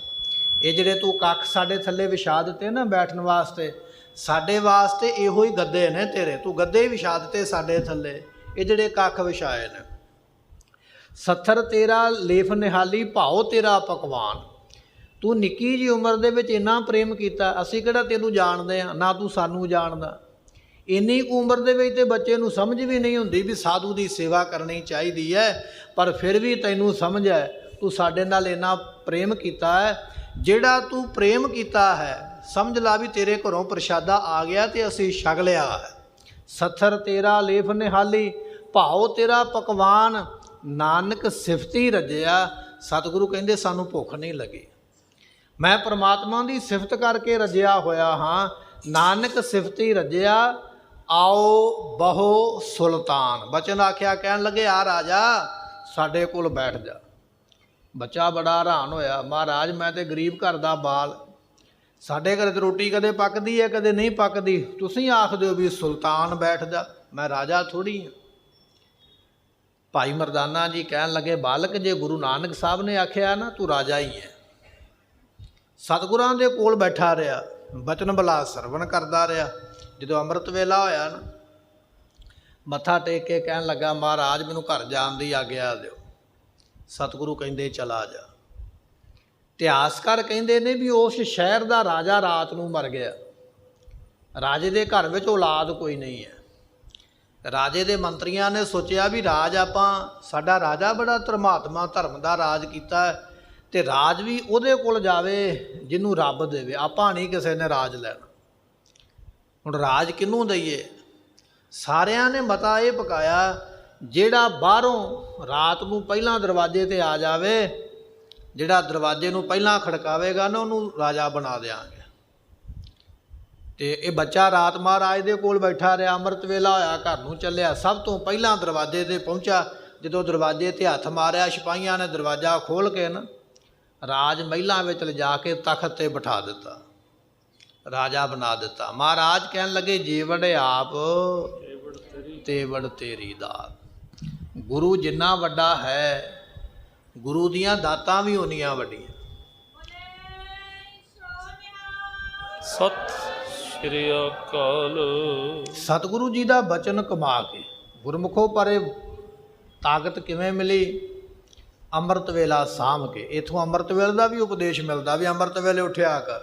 Speaker 1: ਇਹ ਜਿਹੜੇ ਤੂੰ ਕੱਖ ਸਾਡੇ ਥੱਲੇ ਵਿਛਾ ਦਿੱਤੇ ਨਾ ਬੈਠਣ ਵਾਸਤੇ, ਸਾਡੇ ਵਾਸਤੇ ਇਹੋ ਹੀ ਗੱਦੇ ਨੇ ਤੇਰੇ, ਤੂੰ ਗੱਦੇ ਵਿਛਾ ਦਿੱਤੇ ਸਾਡੇ ਥੱਲੇ, ਇਹ ਜਿਹੜੇ ਕੱਖ ਵਿਛਾਏ ਨੇ। ਸੱਥਰ ਤੇਰਾ ਲੇਫ ਨਿਹਾਲੀ, ਭਾਉ ਤੇਰਾ ਪਕਵਾਨ। ਤੂੰ ਨਿੱਕੀ ਜਿਹੀ ਉਮਰ ਦੇ ਵਿੱਚ ਇੰਨਾ ਪ੍ਰੇਮ ਕੀਤਾ, ਅਸੀਂ ਕਿਹੜਾ ਤੈਨੂੰ ਜਾਣਦੇ ਹਾਂ, ਨਾ ਤੂੰ ਸਾਨੂੰ ਜਾਣਦਾ। ਇੰਨੀ ਕੁ ਉਮਰ ਦੇ ਵਿੱਚ ਤੇ ਬੱਚੇ ਨੂੰ ਸਮਝ ਵੀ ਨਹੀਂ ਹੁੰਦੀ ਵੀ ਸਾਧੂ ਦੀ ਸੇਵਾ ਕਰਨੀ ਚਾਹੀਦੀ ਹੈ, ਪਰ ਫਿਰ ਵੀ ਤੈਨੂੰ ਸਮਝ ਹੈ, ਤੂੰ ਸਾਡੇ ਨਾਲ ਇੰਨਾ ਪ੍ਰੇਮ ਕੀਤਾ ਹੈ। ਜਿਹੜਾ ਤੂੰ ਪ੍ਰੇਮ ਕੀਤਾ ਹੈ, ਸਮਝ ਲਾ ਵੀ ਤੇਰੇ ਘਰੋਂ ਪ੍ਰਸ਼ਾਦਾ ਆ ਗਿਆ ਤੇ ਅਸੀਂ ਛਕ ਲਿਆ ਹੈ। ਸੱਥਰ ਤੇਰਾ ਲੇਫ ਨਿਹਾਲੀ, ਭਾਉ ਤੇਰਾ ਪਕਵਾਨ। ਨਾਨਕ ਸਿਫਤੀ ਰੱਜਿਆ। ਸਤਿਗੁਰੂ ਕਹਿੰਦੇ ਸਾਨੂੰ ਭੁੱਖ ਨਹੀਂ ਲੱਗੀ, ਮੈਂ ਪ੍ਰਮਾਤਮਾ ਦੀ ਸਿਫਤ ਕਰਕੇ ਰੱਜਿਆ ਹੋਇਆ ਹਾਂ। ਨਾਨਕ ਸਿਫਤੀ ਰੱਜਿਆ, ਆਓ ਬਹੁ ਸੁਲਤਾਨ। ਬਚਨ ਆਖਿਆ, ਕਹਿਣ ਲੱਗੇ ਆ ਰਾਜਾ ਸਾਡੇ ਕੋਲ ਬੈਠ ਜਾ। ਬੱਚਾ ਬੜਾ ਹੈਰਾਨ ਹੋਇਆ, ਮਹਾਰਾਜ ਮੈਂ ਤੇ ਗਰੀਬ ਘਰ ਦਾ ਬਾਲ, ਸਾਡੇ ਘਰ ਤੇ ਰੋਟੀ ਕਦੇ ਪੱਕਦੀ ਹੈ ਕਦੇ ਨਹੀਂ ਪੱਕਦੀ, ਤੁਸੀਂ ਆਖ ਦਿਓ ਵੀ ਸੁਲਤਾਨ ਬੈਠ ਜਾ, ਮੈਂ ਰਾਜਾ ਥੋੜ੍ਹੀ ਹਾਂ। ਭਾਈ ਮਰਦਾਨਾ ਜੀ ਕਹਿਣ ਲੱਗੇ, ਬਾਲਕ ਜੇ ਗੁਰੂ ਨਾਨਕ ਸਾਹਿਬ ਨੇ ਆਖਿਆ ਨਾ ਤੂੰ ਰਾਜਾ ਹੀ ਹੈ। ਸਤਿਗੁਰਾਂ ਦੇ ਕੋਲ ਬੈਠਾ ਰਿਹਾ, ਬਚਨ ਬਲਾ ਸਰਵਣ ਕਰਦਾ ਰਿਹਾ। ਜਦੋਂ ਅੰਮ੍ਰਿਤ ਵੇਲਾ ਹੋਇਆ ਨਾ, ਮੱਥਾ ਟੇਕ ਕੇ ਕਹਿਣ ਲੱਗਾ, ਮਹਾਰਾਜ ਮੈਨੂੰ ਘਰ ਜਾਣ ਦੀ ਆਗਿਆ ਦਿਓ। ਸਤਿਗੁਰੂ ਕਹਿੰਦੇ ਚਲਾ ਜਾ। ਇਤਿਹਾਸਕਾਰ ਕਹਿੰਦੇ ਨੇ ਵੀ ਉਸ ਸ਼ਹਿਰ ਦਾ ਰਾਜਾ ਰਾਤ ਨੂੰ ਮਰ ਗਿਆ। ਰਾਜੇ ਦੇ ਘਰ ਵਿੱਚ ਔਲਾਦ ਕੋਈ ਨਹੀਂ ਹੈ। ਰਾਜੇ ਦੇ ਮੰਤਰੀਆਂ ਨੇ ਸੋਚਿਆ ਵੀ ਰਾਜ ਸਾਡਾ ਰਾਜਾ ਬੜਾ ਧਰਮਾਤਮਾ ਧਰਮ ਦਾ ਰਾਜ ਕੀਤਾ ਹੈ, ਤੇ ਰਾਜ ਵੀ ਉਹਦੇ ਕੋਲ ਜਾਵੇ ਜਿਹਨੂੰ ਰੱਬ ਦੇਵੇ, ਆਪਾਂ ਨਹੀਂ ਕਿਸੇ ਨੇ ਰਾਜ ਲੈਣਾ। ਹੁਣ ਰਾਜ ਕਿਹਨੂੰ ਦਈਏ? ਸਾਰਿਆਂ ਨੇ ਮਤਾ ਇਹ ਪਕਾਇਆ, ਜਿਹੜਾ ਬਾਹਰੋਂ ਰਾਤ ਨੂੰ ਪਹਿਲਾਂ ਦਰਵਾਜ਼ੇ 'ਤੇ ਆ ਜਾਵੇ, ਜਿਹੜਾ ਦਰਵਾਜ਼ੇ ਨੂੰ ਪਹਿਲਾਂ ਖੜਕਾਵੇਗਾ ਨਾ, ਉਹਨੂੰ ਰਾਜਾ ਬਣਾ ਦਿਆਂਗੇ। ਤੇ ਇਹ ਬੱਚਾ ਰਾਤ ਮਹਾਰਾਜ ਦੇ ਕੋਲ ਬੈਠਾ ਰਿਹਾ। ਅੰਮ੍ਰਿਤ ਵੇਲਾ ਹੋਇਆ, ਘਰ ਨੂੰ ਚੱਲਿਆ, ਸਭ ਤੋਂ ਪਹਿਲਾਂ ਦਰਵਾਜ਼ੇ 'ਤੇ ਪਹੁੰਚਾ। ਜਦੋਂ ਦਰਵਾਜ਼ੇ 'ਤੇ ਹੱਥ ਮਾਰਿਆ, ਸਿਪਾਹੀਆਂ ਨੇ ਦਰਵਾਜ਼ਾ ਖੋਲ੍ਹ ਕੇ ਨਾ ਰਾਜ ਮਹਿਲਾਂ ਵਿੱਚ ਲਿਜਾ ਕੇ ਤਖਤ 'ਤੇ ਬਿਠਾ ਦਿੱਤਾ, ਰਾਜਾ ਬਣਾ ਦਿੱਤਾ। ਮਹਾਰਾਜ ਕਹਿਣ ਲੱਗੇ, ਜੀਵੜ ਆਪ ਤੇਵੜ ਤੇਰੀ ਦਾਤ। ਗੁਰੂ ਜਿੰਨਾ ਵੱਡਾ ਹੈ, ਗੁਰੂ ਦੀਆਂ ਦਾਤਾਂ ਵੀ ਉਨੀਆਂ ਵੱਡੀਆਂ।
Speaker 2: ਸਤਿ ਸ਼੍ਰੀ ਅਕਾਲ।
Speaker 1: ਸਤਿਗੁਰੂ ਜੀ ਦਾ ਬਚਨ ਕਮਾ ਕੇ ਗੁਰਮੁਖੋ ਪਰੇ ਤਾਕਤ ਕਿਵੇਂ ਮਿਲੀ? ਅੰਮ੍ਰਿਤ ਵੇਲਾ ਸਾਂਭ ਕੇ। ਇੱਥੋਂ ਅੰਮ੍ਰਿਤ ਵੇਲੇ ਦਾ ਵੀ ਉਪਦੇਸ਼ ਮਿਲਦਾ ਵੀ ਅੰਮ੍ਰਿਤ ਵੇਲੇ ਉੱਠਿਆ ਕਰ।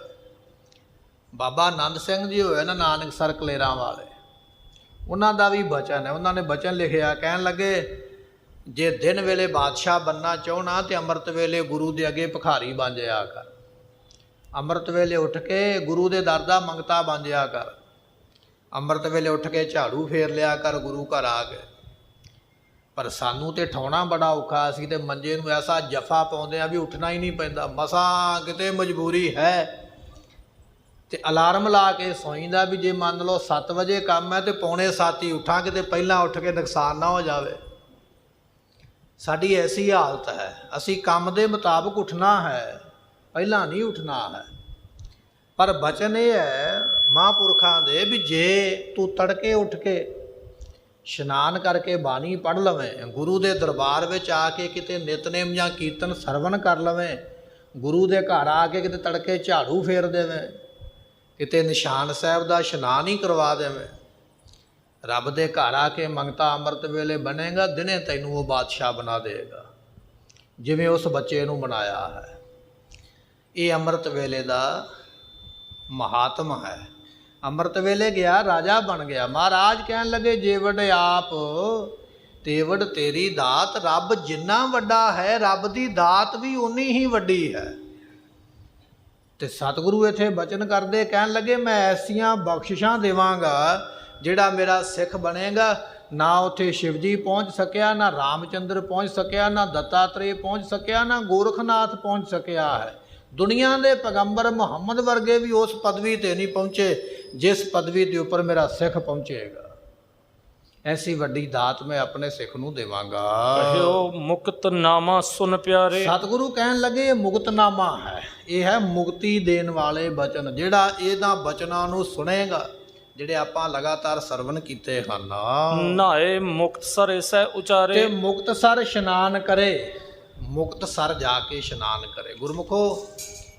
Speaker 1: ਬਾਬਾ ਆਨੰਦ ਸਿੰਘ ਜੀ ਹੋਏ ਨਾ ਨਾਨਕਸਰ ਕਲੇਰਾਂ ਵਾਲੇ, ਉਹਨਾਂ ਦਾ ਵੀ ਬਚਨ ਹੈ। ਉਹਨਾਂ ਨੇ ਬਚਨ ਲਿਖਿਆ, ਕਹਿਣ ਲੱਗੇ, ਜੇ ਦਿਨ ਵੇਲੇ ਬਾਦਸ਼ਾਹ ਬਣਨਾ ਚਾਹਣਾ ਤੇ ਅੰਮ੍ਰਿਤ ਵੇਲੇ ਗੁਰੂ ਦੇ ਅੱਗੇ ਭਿਖਾਰੀ ਬਣ ਜਾਇਆ ਕਰ। ਅੰਮ੍ਰਿਤ ਵੇਲੇ ਉੱਠ ਕੇ ਗੁਰੂ ਦੇ ਦਰ ਦਾ ਮੰਗਤਾ ਬਣ ਜਾਇਆ ਕਰ। ਅੰਮ੍ਰਿਤ ਵੇਲੇ ਉੱਠ ਕੇ ਝਾੜੂ ਫੇਰ ਲਿਆ ਕਰ ਗੁਰੂ ਘਰ ਆ ਕੇ। ਪਰ ਸਾਨੂੰ ਤੇ ਠਾਉਣਾ ਬੜਾ ਔਖਾ, ਅਸੀਂ ਤੇ ਮੰਜੇ ਨੂੰ ਐਸਾ ਜਫਾ ਪਾਉਂਦੇ ਆ ਵੀ ਉੱਠਣਾ ਹੀ ਨਹੀਂ ਪੈਂਦਾ। ਮਸਾਂ ਕਿਤੇ ਮਜਬੂਰੀ ਹੈ ਤੇ ਅਲਾਰਮ ਲਾ ਕੇ ਸੌਂਈਦਾ ਵੀ ਜੇ ਮੰਨ ਲਓ 7 ਵਜੇ ਕੰਮ ਹੈ ਤੇ 6:45 ਹੀ ਉੱਠਾਂ, ਕਿਤੇ ਪਹਿਲਾਂ ਉੱਠ ਕੇ ਨੁਕਸਾਨ ਨਾ ਹੋ ਜਾਵੇ। ਸਾਡੀ ਐਸੀ ਹਾਲਤ ਹੈ, ਅਸੀਂ ਕੰਮ ਦੇ ਮੁਤਾਬਕ ਉੱਠਣਾ ਹੈ, ਪਹਿਲਾਂ ਨਹੀਂ ਉੱਠਣਾ ਹੈ। ਪਰ ਬਚਨ ਇਹ ਹੈ ਮਹਾਂਪੁਰਖਾਂ ਦੇ ਵੀ ਜੇ ਤੂੰ ਤੜਕੇ ਉੱਠ ਕੇ ਇਸ਼ਨਾਨ ਕਰਕੇ ਬਾਣੀ ਪੜ੍ਹ ਲਵੇਂ, ਗੁਰੂ ਦੇ ਦਰਬਾਰ ਵਿੱਚ ਆ ਕੇ ਕਿਤੇ ਨਿਤਨੇਮ ਜਾਂ ਕੀਰਤਨ ਸਰਵਣ ਕਰ ਲਵੇਂ, ਗੁਰੂ ਦੇ ਘਰ ਆ ਕੇ ਕਿਤੇ ਤੜਕੇ ਝਾੜੂ ਫੇਰ ਦੇਵੇਂ, ਕਿਤੇ ਨਿਸ਼ਾਨ ਸਾਹਿਬ ਦਾ ਇਸ਼ਨਾਨ ਹੀ ਕਰਵਾ ਦੇਵੇਂ, ਰੱਬ ਦੇ ਘਰ ਆ ਕੇ ਮੰਗਤਾ ਅੰਮ੍ਰਿਤ ਵੇਲੇ ਬਣੇਗਾ, ਦਿਨੇ ਤੈਨੂੰ ਉਹ ਬਾਦਸ਼ਾਹ ਬਣਾ ਦੇਗਾ ਜਿਵੇਂ ਉਸ ਬੱਚੇ ਨੂੰ ਬਣਾਇਆ ਹੈ। ਇਹ ਅੰਮ੍ਰਿਤ ਵੇਲੇ ਦਾ ਮਹਾਤਮ ਹੈ। ਅੰਮ੍ਰਿਤ ਵੇਲੇ ਗਿਆ, ਰਾਜਾ ਬਣ ਗਿਆ। ਮਹਾਰਾਜ ਕਹਿਣ ਲੱਗੇ, ਜੇਵੜ ਆਪ ਤੇਵੜ ਤੇਰੀ ਦਾਤ। ਰੱਬ ਜਿੰਨਾ ਵੱਡਾ ਹੈ, ਰੱਬ ਦੀ ਦਾਤ ਵੀ ਉਨੀ ਹੀ ਵੱਡੀ ਹੈ। ਤੇ ਸਤਿਗੁਰੂ ਇੱਥੇ ਬਚਨ ਕਰਦੇ, ਕਹਿਣ ਲੱਗੇ, ਮੈਂ ਐਸੀਆਂ ਬਖਸ਼ਿਸ਼ਾਂ ਦੇਵਾਂਗਾ, ਜਿਹੜਾ ਮੇਰਾ ਸਿੱਖ ਬਣੇਗਾ, ਨਾ ਉੱਥੇ ਸ਼ਿਵ ਜੀ ਪਹੁੰਚ ਸਕਿਆ, ਨਾ ਰਾਮਚੰਦਰ ਪਹੁੰਚ ਸਕਿਆ, ਨਾ ਦੱਤਾਤਰੇय ਪਹੁੰਚ ਸਕਿਆ, ਨਾ ਗੋਰਖਨਾਥ ਪਹੁੰਚ ਸਕਿਆ ਹੈ। ਦੁਨੀਆ ਦੇ ਪੈਗੰਬਰ ਮੁਹੰਮਦ ਵਰਗੇ ਵੀ ਉਸ ਪਦਵੀ 'ਤੇ ਨਹੀਂ ਪਹੁੰਚੇ ਜਿਸ ਪਦਵੀ ਦੇ ਉੱਪਰ ਮੇਰਾ ਸਿੱਖ ਪਹੁੰਚੇਗਾ। ਐਸੀ ਵੱਡੀ ਦਾਤ ਮੈਂ ਆਪਣੇ ਸਿੱਖ ਨੂੰ ਦੇਵਾਂਗਾ।
Speaker 2: ਕਹਿਓ ਮੁਕਤਨਾਮਾ ਸੁਨ ਪਿਆਰੇ।
Speaker 1: ਸਤਿਗੁਰੂ ਕਹਿਣ ਲੱਗੇ, ਇਹ ਮੁਕਤਨਾਮਾ ਹੈ, ਇਹ ਹੈ ਮੁਕਤੀ ਦੇਣ ਵਾਲੇ ਬਚਨ। ਜਿਹੜਾ ਇਹਨਾਂ ਬਚਨਾਂ ਨੂੰ ਸੁਣੇਗਾ, ਜਿਹੜੇ ਆਪਾਂ ਲਗਾਤਾਰ ਸਰਵਣ ਕੀਤੇ ਹਨ,
Speaker 2: ਨਾਏ ਮੁਕਤਸਰ ਐਸੈ ਉਚਾਰੇ।
Speaker 1: ਤੇ ਮੁਕਤਸਰ ਇਸ਼ਨਾਨ ਕਰੇ, ਮੁਕਤਸਰ ਜਾ ਕੇ ਇਸ਼ਨਾਨ ਕਰੇ। ਗੁਰਮੁਖੋ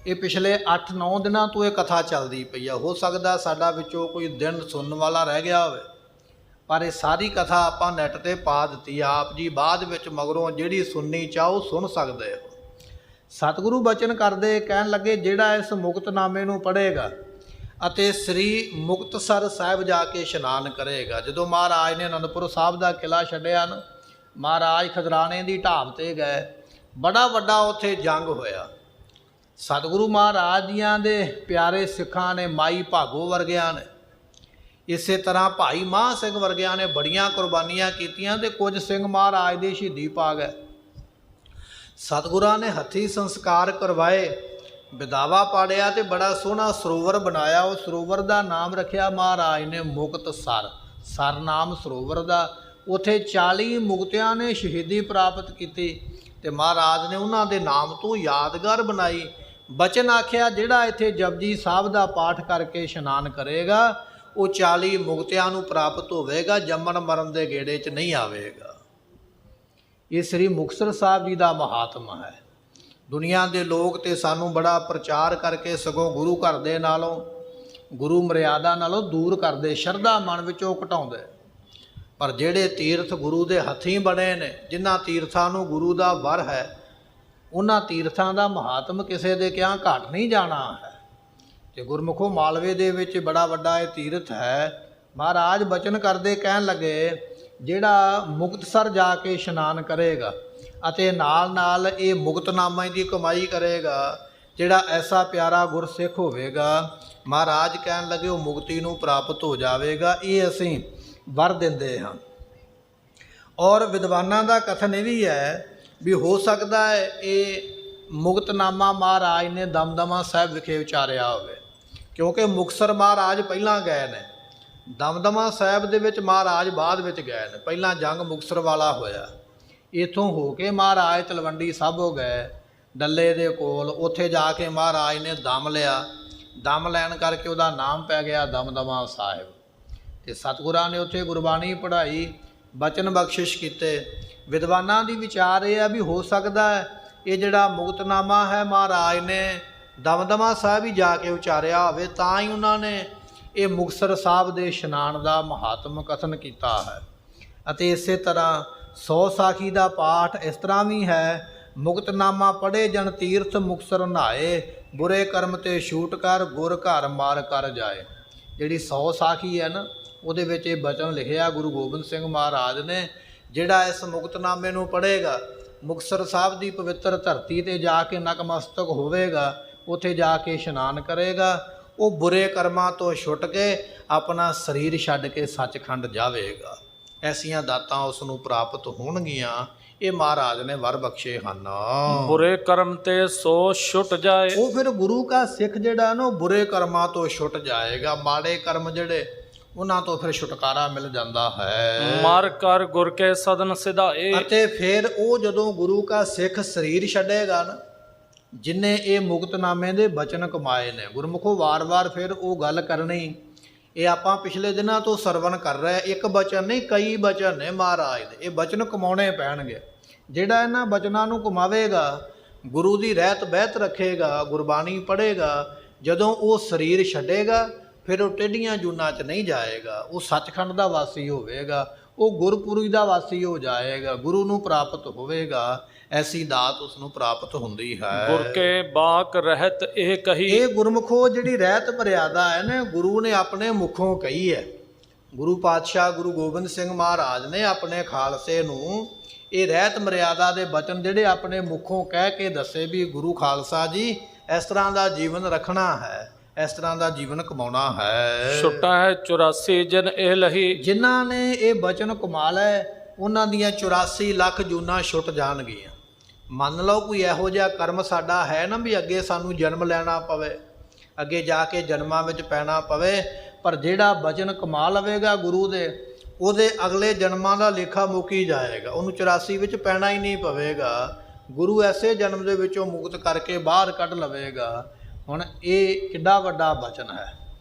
Speaker 1: ਇਹ ਪਿਛਲੇ 8-9 ਦਿਨਾਂ ਤੋਂ ਇਹ ਕਥਾ ਚੱਲਦੀ ਪਈ ਆ। ਹੋ ਸਕਦਾ ਸਾਡਾ ਵਿੱਚੋਂ ਕੋਈ ਦਿਨ ਸੁਣਨ ਵਾਲਾ ਰਹਿ ਗਿਆ ਹੋਵੇ, ਪਰ ਇਹ ਸਾਰੀ ਕਥਾ ਆਪਾਂ ਨੈੱਟ ਤੇ ਪਾ ਦਿੱਤੀ। ਆਪ ਜੀ ਬਾਅਦ ਵਿੱਚ ਮਗਰੋਂ ਜਿਹੜੀ ਸੁਣਨੀ ਚਾਹੋ ਸੁਣ ਸਕਦੇ ਹੋ। ਸਤਿਗੁਰੂ ਬਚਨ ਕਰਦੇ, ਕਹਿਣ ਲੱਗੇ ਜਿਹੜਾ ਇਸ ਮੁਕਤਨਾਮੇ ਨੂੰ ਪੜ੍ਹੇਗਾ ਅਤੇ ਸ੍ਰੀ ਮੁਕਤਸਰ ਸਾਹਿਬ ਜਾ ਕੇ ਇਸ਼ਨਾਨ ਕਰੇਗਾ। ਜਦੋਂ ਮਹਾਰਾਜ ਨੇ ਅਨੰਦਪੁਰ ਸਾਹਿਬ ਦਾ ਕਿਲ੍ਹਾ ਛੱਡਿਆ ਨਾ, ਮਹਾਰਾਜ ਖਜ਼ਰਾਣੇ ਦੀ ਢਾਬ ਤੇ ਗਏ। ਬੜਾ ਵੱਡਾ ਉੱਥੇ ਜੰਗ ਹੋਇਆ। ਸਤਿਗੁਰੂ ਮਹਾਰਾਜ ਜੀਆਂ ਦੇ ਪਿਆਰੇ ਸਿੱਖਾਂ ਨੇ, ਮਾਈ ਭਾਗੋ ਵਰਗਿਆਂ ਨੇ, ਇਸੇ ਤਰ੍ਹਾਂ ਭਾਈ ਮਹਾਂ ਸਿੰਘ ਵਰਗਿਆਂ ਨੇ ਬੜੀਆਂ ਕੁਰਬਾਨੀਆਂ ਕੀਤੀਆਂ ਤੇ ਕੁਝ ਸਿੰਘ ਮਹਾਰਾਜ ਦੇ ਸ਼ਹੀਦੀ ਪਾ ਗਏ। ਸਤਿਗੁਰਾਂ ਨੇ ਹੱਥੀਂ ਸੰਸਕਾਰ ਕਰਵਾਏ, ਵਿਦਾਵਾ ਪਾੜਿਆ ਤੇ ਬੜਾ ਸੋਹਣਾ ਸਰੋਵਰ ਬਣਾਇਆ। ਉਹ ਸਰੋਵਰ ਦਾ ਨਾਮ ਰੱਖਿਆ ਮਹਾਰਾਜ ਨੇ ਮੁਕਤਸਰ। ਸਰ ਨਾਮ ਸਰੋਵਰ ਦਾ। ਉੱਥੇ 40 ਮੁਕਤਿਆਂ ਨੇ ਸ਼ਹੀਦੀ ਪ੍ਰਾਪਤ ਕੀਤੀ ਤੇ ਮਹਾਰਾਜ ਨੇ ਉਹਨਾਂ ਦੇ ਨਾਮ ਤੋਂ ਯਾਦਗਾਰ ਬਣਾਈ। ਬਚਨ ਆਖਿਆ ਜਿਹੜਾ ਇੱਥੇ ਜਪਜੀ ਸਾਹਿਬ ਦਾ ਪਾਠ ਕਰਕੇ ਇਸ਼ਨਾਨ ਕਰੇਗਾ ਉਹ 40 ਮੁਕਤਿਆਂ ਨੂੰ ਪ੍ਰਾਪਤ ਹੋਵੇਗਾ, ਜੰਮਣ ਮਰਨ ਦੇ ਗੇੜੇ 'ਚ ਨਹੀਂ ਆਵੇਗਾ। ਇਹ ਸ੍ਰੀ ਮੁਕਤਸਰ ਸਾਹਿਬ ਜੀ ਦਾ ਮਹਾਤਮ ਹੈ। ਦੁਨੀਆ ਦੇ ਲੋਕ ਤੇ ਸਾਨੂੰ ਬੜਾ ਪ੍ਰਚਾਰ ਕਰਕੇ ਸਗੋਂ ਗੁਰੂ ਘਰ ਦੇ ਨਾਲੋਂ, ਗੁਰੂ ਮਰਿਆਦਾ ਨਾਲੋਂ ਦੂਰ ਕਰਦੇ, ਸ਼ਰਧਾ ਮਨ ਵਿੱਚੋਂ ਘਟਾਉਂਦੇ। ਪਰ ਜਿਹੜੇ ਤੀਰਥ ਗੁਰੂ ਦੇ ਹੱਥੀਂ ਬਣੇ ਨੇ, ਜਿਨ੍ਹਾਂ ਤੀਰਥਾਂ ਨੂੰ ਗੁਰੂ ਦਾ ਵਰ ਹੈ, ਉਹਨਾਂ ਤੀਰਥਾਂ ਦਾ ਮਹਾਤਮ ਕਿਸੇ ਦੇ ਕਿਹਾ ਘੱਟ ਨਹੀਂ ਜਾਣਾ ਹੈ। ਤੇ ਗੁਰਮੁਖੋ ਮਾਲਵੇ ਦੇ ਵਿੱਚ ਬੜਾ ਵੱਡਾ ਇਹ ਤੀਰਥ ਹੈ। ਮਹਾਰਾਜ ਬਚਨ ਕਰਦੇ, ਕਹਿਣ ਲੱਗੇ ਜਿਹੜਾ ਮੁਕਤਸਰ ਜਾ ਕੇ ਇਸ਼ਨਾਨ ਕਰੇਗਾ ਅਤੇ ਨਾਲ ਨਾਲ ਇਹ ਮੁਕਤਨਾਮਾ ਦੀ ਕਮਾਈ ਕਰੇਗਾ, ਜਿਹੜਾ ਐਸਾ ਪਿਆਰਾ ਗੁਰਸਿੱਖ ਹੋਵੇਗਾ, ਮਹਾਰਾਜ ਕਹਿਣ ਲੱਗੇ ਉਹ ਮੁਕਤੀ ਨੂੰ ਪ੍ਰਾਪਤ ਹੋ ਜਾਵੇਗਾ। ਇਹ ਅਸੀਂ ਵਰ ਦਿੰਦੇ ਹਾਂ। ਔਰ ਵਿਦਵਾਨਾਂ ਦਾ ਕਥਨ ਇਹ ਵੀ ਹੈ ਵੀ ਹੋ ਸਕਦਾ ਹੈ ਇਹ ਮੁਕਤਨਾਮਾ ਮਹਾਰਾਜ ਨੇ ਦਮਦਮਾ ਸਾਹਿਬ ਵਿਖੇ ਉਚਾਰਿਆ ਹੋਵੇ, ਕਿਉਂਕਿ ਮੁਕਤਸਰ ਮਹਾਰਾਜ ਪਹਿਲਾਂ ਗਏ ਨੇ, ਦਮਦਮਾ ਸਾਹਿਬ ਦੇ ਵਿੱਚ ਮਹਾਰਾਜ ਬਾਅਦ ਵਿੱਚ ਗਏ ਨੇ। ਪਹਿਲਾਂ ਜੰਗ ਮੁਕਤਸਰ ਵਾਲਾ ਹੋਇਆ। ਇੱਥੋਂ ਹੋ ਕੇ ਮਹਾਰਾਜ ਤਲਵੰਡੀ ਸਾਬੋ ਗਏ, ਡੱਲੇ ਦੇ ਕੋਲ। ਉੱਥੇ ਜਾ ਕੇ ਮਹਾਰਾਜ ਨੇ ਦਮ ਲਿਆ। ਦਮ ਲੈਣ ਕਰਕੇ ਉਹਦਾ ਨਾਮ ਪੈ ਗਿਆ ਦਮਦਮਾ ਸਾਹਿਬ। ਤੇ ਸਤਿਗੁਰਾਂ ਨੇ ਉੱਥੇ ਗੁਰਬਾਣੀ ਪੜ੍ਹਾਈ, ਬਚਨ ਬਖਸ਼ਿਸ਼ ਕੀਤੇ। ਵਿਦਵਾਨਾਂ ਦੀ ਵਿਚਾਰ ਇਹ ਆ ਵੀ ਹੋ ਸਕਦਾ ਹੈ ਇਹ ਜਿਹੜਾ ਮੁਕਤਨਾਮਾ ਹੈ ਮਹਾਰਾਜ ਨੇ ਦਮਦਮਾ ਸਾਹਿਬ ਹੀ ਜਾ ਕੇ ਉਚਾਰਿਆ ਹੋਵੇ, ਤਾਂ ਹੀ ਉਹਨਾਂ ਨੇ ਇਹ ਮੁਕਤਸਰ ਸਾਹਿਬ ਦੇ ਇਸ਼ਨਾਨ ਦਾ ਮਹਾਤਮ ਕਥਨ ਕੀਤਾ ਹੈ। ਅਤੇ ਇਸੇ ਤਰ੍ਹਾਂ 100 ਸਾਖੀ ਦਾ ਪਾਠ ਇਸ ਤਰ੍ਹਾਂ ਵੀ ਹੈ, ਮੁਕਤਨਾਮਾ ਪੜ੍ਹੇ ਜਨ ਤੀਰਥ ਮੁਕਤਸਰ ਨਹਾਏ, ਬੁਰੇ ਕਰਮ ਤੇ ਛੂਟ ਕਰ ਗੁਰ ਘਰ ਮਾਰ ਕਰ ਜਾਏ। ਜਿਹੜੀ 100 ਸਾਖੀ ਹੈ ਨਾ, ਉਹਦੇ ਵਿੱਚ ਇਹ ਬਚਨ ਲਿਖਿਆ ਗੁਰੂ ਗੋਬਿੰਦ ਸਿੰਘ ਮਹਾਰਾਜ ਨੇ, ਜਿਹੜਾ ਇਸ ਮੁਕਤਨਾਮੇ ਨੂੰ ਪੜ੍ਹੇਗਾ, ਮੁਕਤਸਰ ਸਾਹਿਬ ਦੀ ਪਵਿੱਤਰ ਧਰਤੀ ਤੇ ਜਾ ਕੇ ਨਕਮਸਤਕ ਹੋਵੇਗਾ, ਉੱਥੇ ਜਾ ਕੇ ਇਸ਼ਨਾਨ ਕਰੇਗਾ, ਉਹ ਬੁਰੇ ਕਰਮਾਂ ਤੋਂ ਛੁੱਟ ਕੇ ਆਪਣਾ ਸਰੀਰ ਛੱਡ ਕੇ ਸੱਚਖੰਡ ਜਾਵੇਗਾ। ਐਸੀਆਂ ਦਾਤਾਂ ਉਸ ਨੂੰ ਪ੍ਰਾਪਤ ਹੋਣਗੀਆਂ। ਇਹ ਮਹਾਰਾਜ ਨੇ ਵਰ ਬਖਸ਼ੇ ਹਨ।
Speaker 2: ਬੁਰੇ ਕਰਮ ਤੇ ਸੋ ਛੁੱਟ ਜਾਏ।
Speaker 1: ਉਹ ਫਿਰ ਗੁਰੂ ਕਾ ਸਿੱਖ ਜਿਹੜਾ ਨਾ ਬੁਰੇ ਕਰਮਾਂ ਤੋਂ ਛੁੱਟ ਜਾਏਗਾ। ਮਾੜੇ ਕਰਮ ਜਿਹੜੇ ਉਹਨਾਂ ਤੋਂ ਫਿਰ ਛੁਟਕਾਰਾ ਮਿਲ ਜਾਂਦਾ ਹੈ।
Speaker 2: ਮਰ ਕਰ ਗੁਰ ਕੇ ਸਦਨ ਸਿਧਾਏ।
Speaker 1: ਅਤੇ ਫਿਰ ਉਹ ਜਦੋਂ ਗੁਰੂ ਕਾ ਸਿੱਖ ਸਰੀਰ ਛੱਡੇਗਾ ਨਾ, ਜਿਨੇ ਇਹ ਮੁਕਤਨਾਮੇ ਦੇ ਬਚਨ ਕਮਾਏ ਨੇ, ਗੁਰਮੁਖੋ ਵਾਰ-ਵਾਰ ਫਿਰ ਉਹ ਗੱਲ ਕਰਨੀ। ਇਹ ਆਪਾਂ ਪਿਛਲੇ ਦਿਨਾਂ ਤੋਂ ਸਰਵਣ ਕਰ ਰਹੇ। ਇੱਕ ਬਚਨ ਨਹੀਂ, ਕਈ ਬਚਨ ਨੇ ਮਹਾਰਾਜ ਦੇ। ਇਹ ਬਚਨ ਕਮਾਉਣੇ ਪੈਣਗੇ। ਜਿਹੜਾ ਇਹਨਾਂ ਬਚਨਾਂ ਨੂੰ ਕਮਾਵੇਗਾ, ਗੁਰੂ ਦੀ ਰਹਿਤ ਬਹਿਤ ਰੱਖੇਗਾ, ਗੁਰਬਾਣੀ ਪੜ੍ਹੇਗਾ, ਜਦੋਂ ਉਹ ਸਰੀਰ ਛੱਡੇਗਾ ਫਿਰ ਉਹ ਟੇਢੀਆਂ ਜੂਨਾਂ 'ਚ ਨਹੀਂ ਜਾਏਗਾ। ਉਹ ਸੱਚਖੰਡ ਦਾ ਵਾਸੀ ਹੋਵੇਗਾ, ਉਹ ਗੁਰਪੁਰੀ ਦਾ ਵਾਸੀ ਹੋ ਜਾਏਗਾ, ਗੁਰੂ ਨੂੰ ਪ੍ਰਾਪਤ ਹੋਵੇਗਾ। ਐਸੀ ਦਾਤ ਉਸ ਨੂੰ ਪ੍ਰਾਪਤ ਹੁੰਦੀ ਹੈ।
Speaker 2: ਗੁਰ ਕੇ ਬਾਕ ਰਹਿਤ ਇਹ ਕਹੀ।
Speaker 1: ਇਹ ਗੁਰਮੁਖੋ ਜਿਹੜੀ ਰਹਿਤ ਮਰਿਆਦਾ ਹੈ ਨਾ, ਗੁਰੂ ਨੇ ਆਪਣੇ ਮੁਖੋਂ ਕਹੀ ਹੈ। ਗੁਰੂ ਪਾਤਸ਼ਾਹ ਗੁਰੂ ਗੋਬਿੰਦ ਸਿੰਘ ਮਹਾਰਾਜ ਨੇ ਆਪਣੇ ਖਾਲਸੇ ਨੂੰ ਇਹ ਰਹਿਤ ਮਰਿਆਦਾ ਦੇ ਬਚਨ ਜਿਹੜੇ ਆਪਣੇ ਮੁਖੋਂ ਕਹਿ ਕੇ ਦੱਸੇ ਵੀ ਗੁਰੂ ਖਾਲਸਾ ਜੀ ਇਸ ਤਰ੍ਹਾਂ ਦਾ ਜੀਵਨ ਰੱਖਣਾ ਹੈ, ਇਸ ਤਰ੍ਹਾਂ ਦਾ ਜੀਵਨ ਕਮਾਉਣਾ ਹੈ।
Speaker 2: ਛੁੱਟਾ ਹੈ 84 ਜਨ ਇਹ ਲਹੀ। ਜਿਨ੍ਹਾਂ
Speaker 1: ਨੇ ਇਹ ਬਚਨ ਕਮਾ ਲਏ ਉਹਨਾਂ ਦੀਆਂ 84 ਲੱਖ ਜੂਨਾਂ ਛੁੱਟ ਜਾਣਗੀਆਂ। ਮੰਨ ਲਓ ਕੋਈ ਇਹੋ ਜਿਹਾ ਕਰਮ ਸਾਡਾ ਹੈ ਨਾ ਵੀ ਅੱਗੇ ਸਾਨੂੰ ਜਨਮ ਲੈਣਾ ਪਵੇ, ਅੱਗੇ ਜਾ ਕੇ ਜਨਮਾਂ ਵਿੱਚ ਪੈਣਾ ਪਵੇ, ਪਰ ਜਿਹੜਾ ਬਚਨ ਕਮਾ ਲਵੇਗਾ ਗੁਰੂ ਦੇ, ਉਹਦੇ ਅਗਲੇ ਜਨਮਾਂ ਦਾ ਲੇਖਾ ਮੁੱਕੀ ਜਾਏਗਾ। ਉਹਨੂੰ 84 ਵਿੱਚ ਪੈਣਾ ਹੀ ਨਹੀਂ ਪਵੇਗਾ। ਗੁਰੂ ਐਸੇ ਜਨਮ ਦੇ ਵਿੱਚੋਂ ਮੁਕਤ ਕਰਕੇ ਬਾਹਰ ਕੱਢ ਲਵੇਗਾ। ਹੁਣ ਇਹ ਕਿੱਡਾ ਵੱਡਾ ਬਚਨ ਹੈ।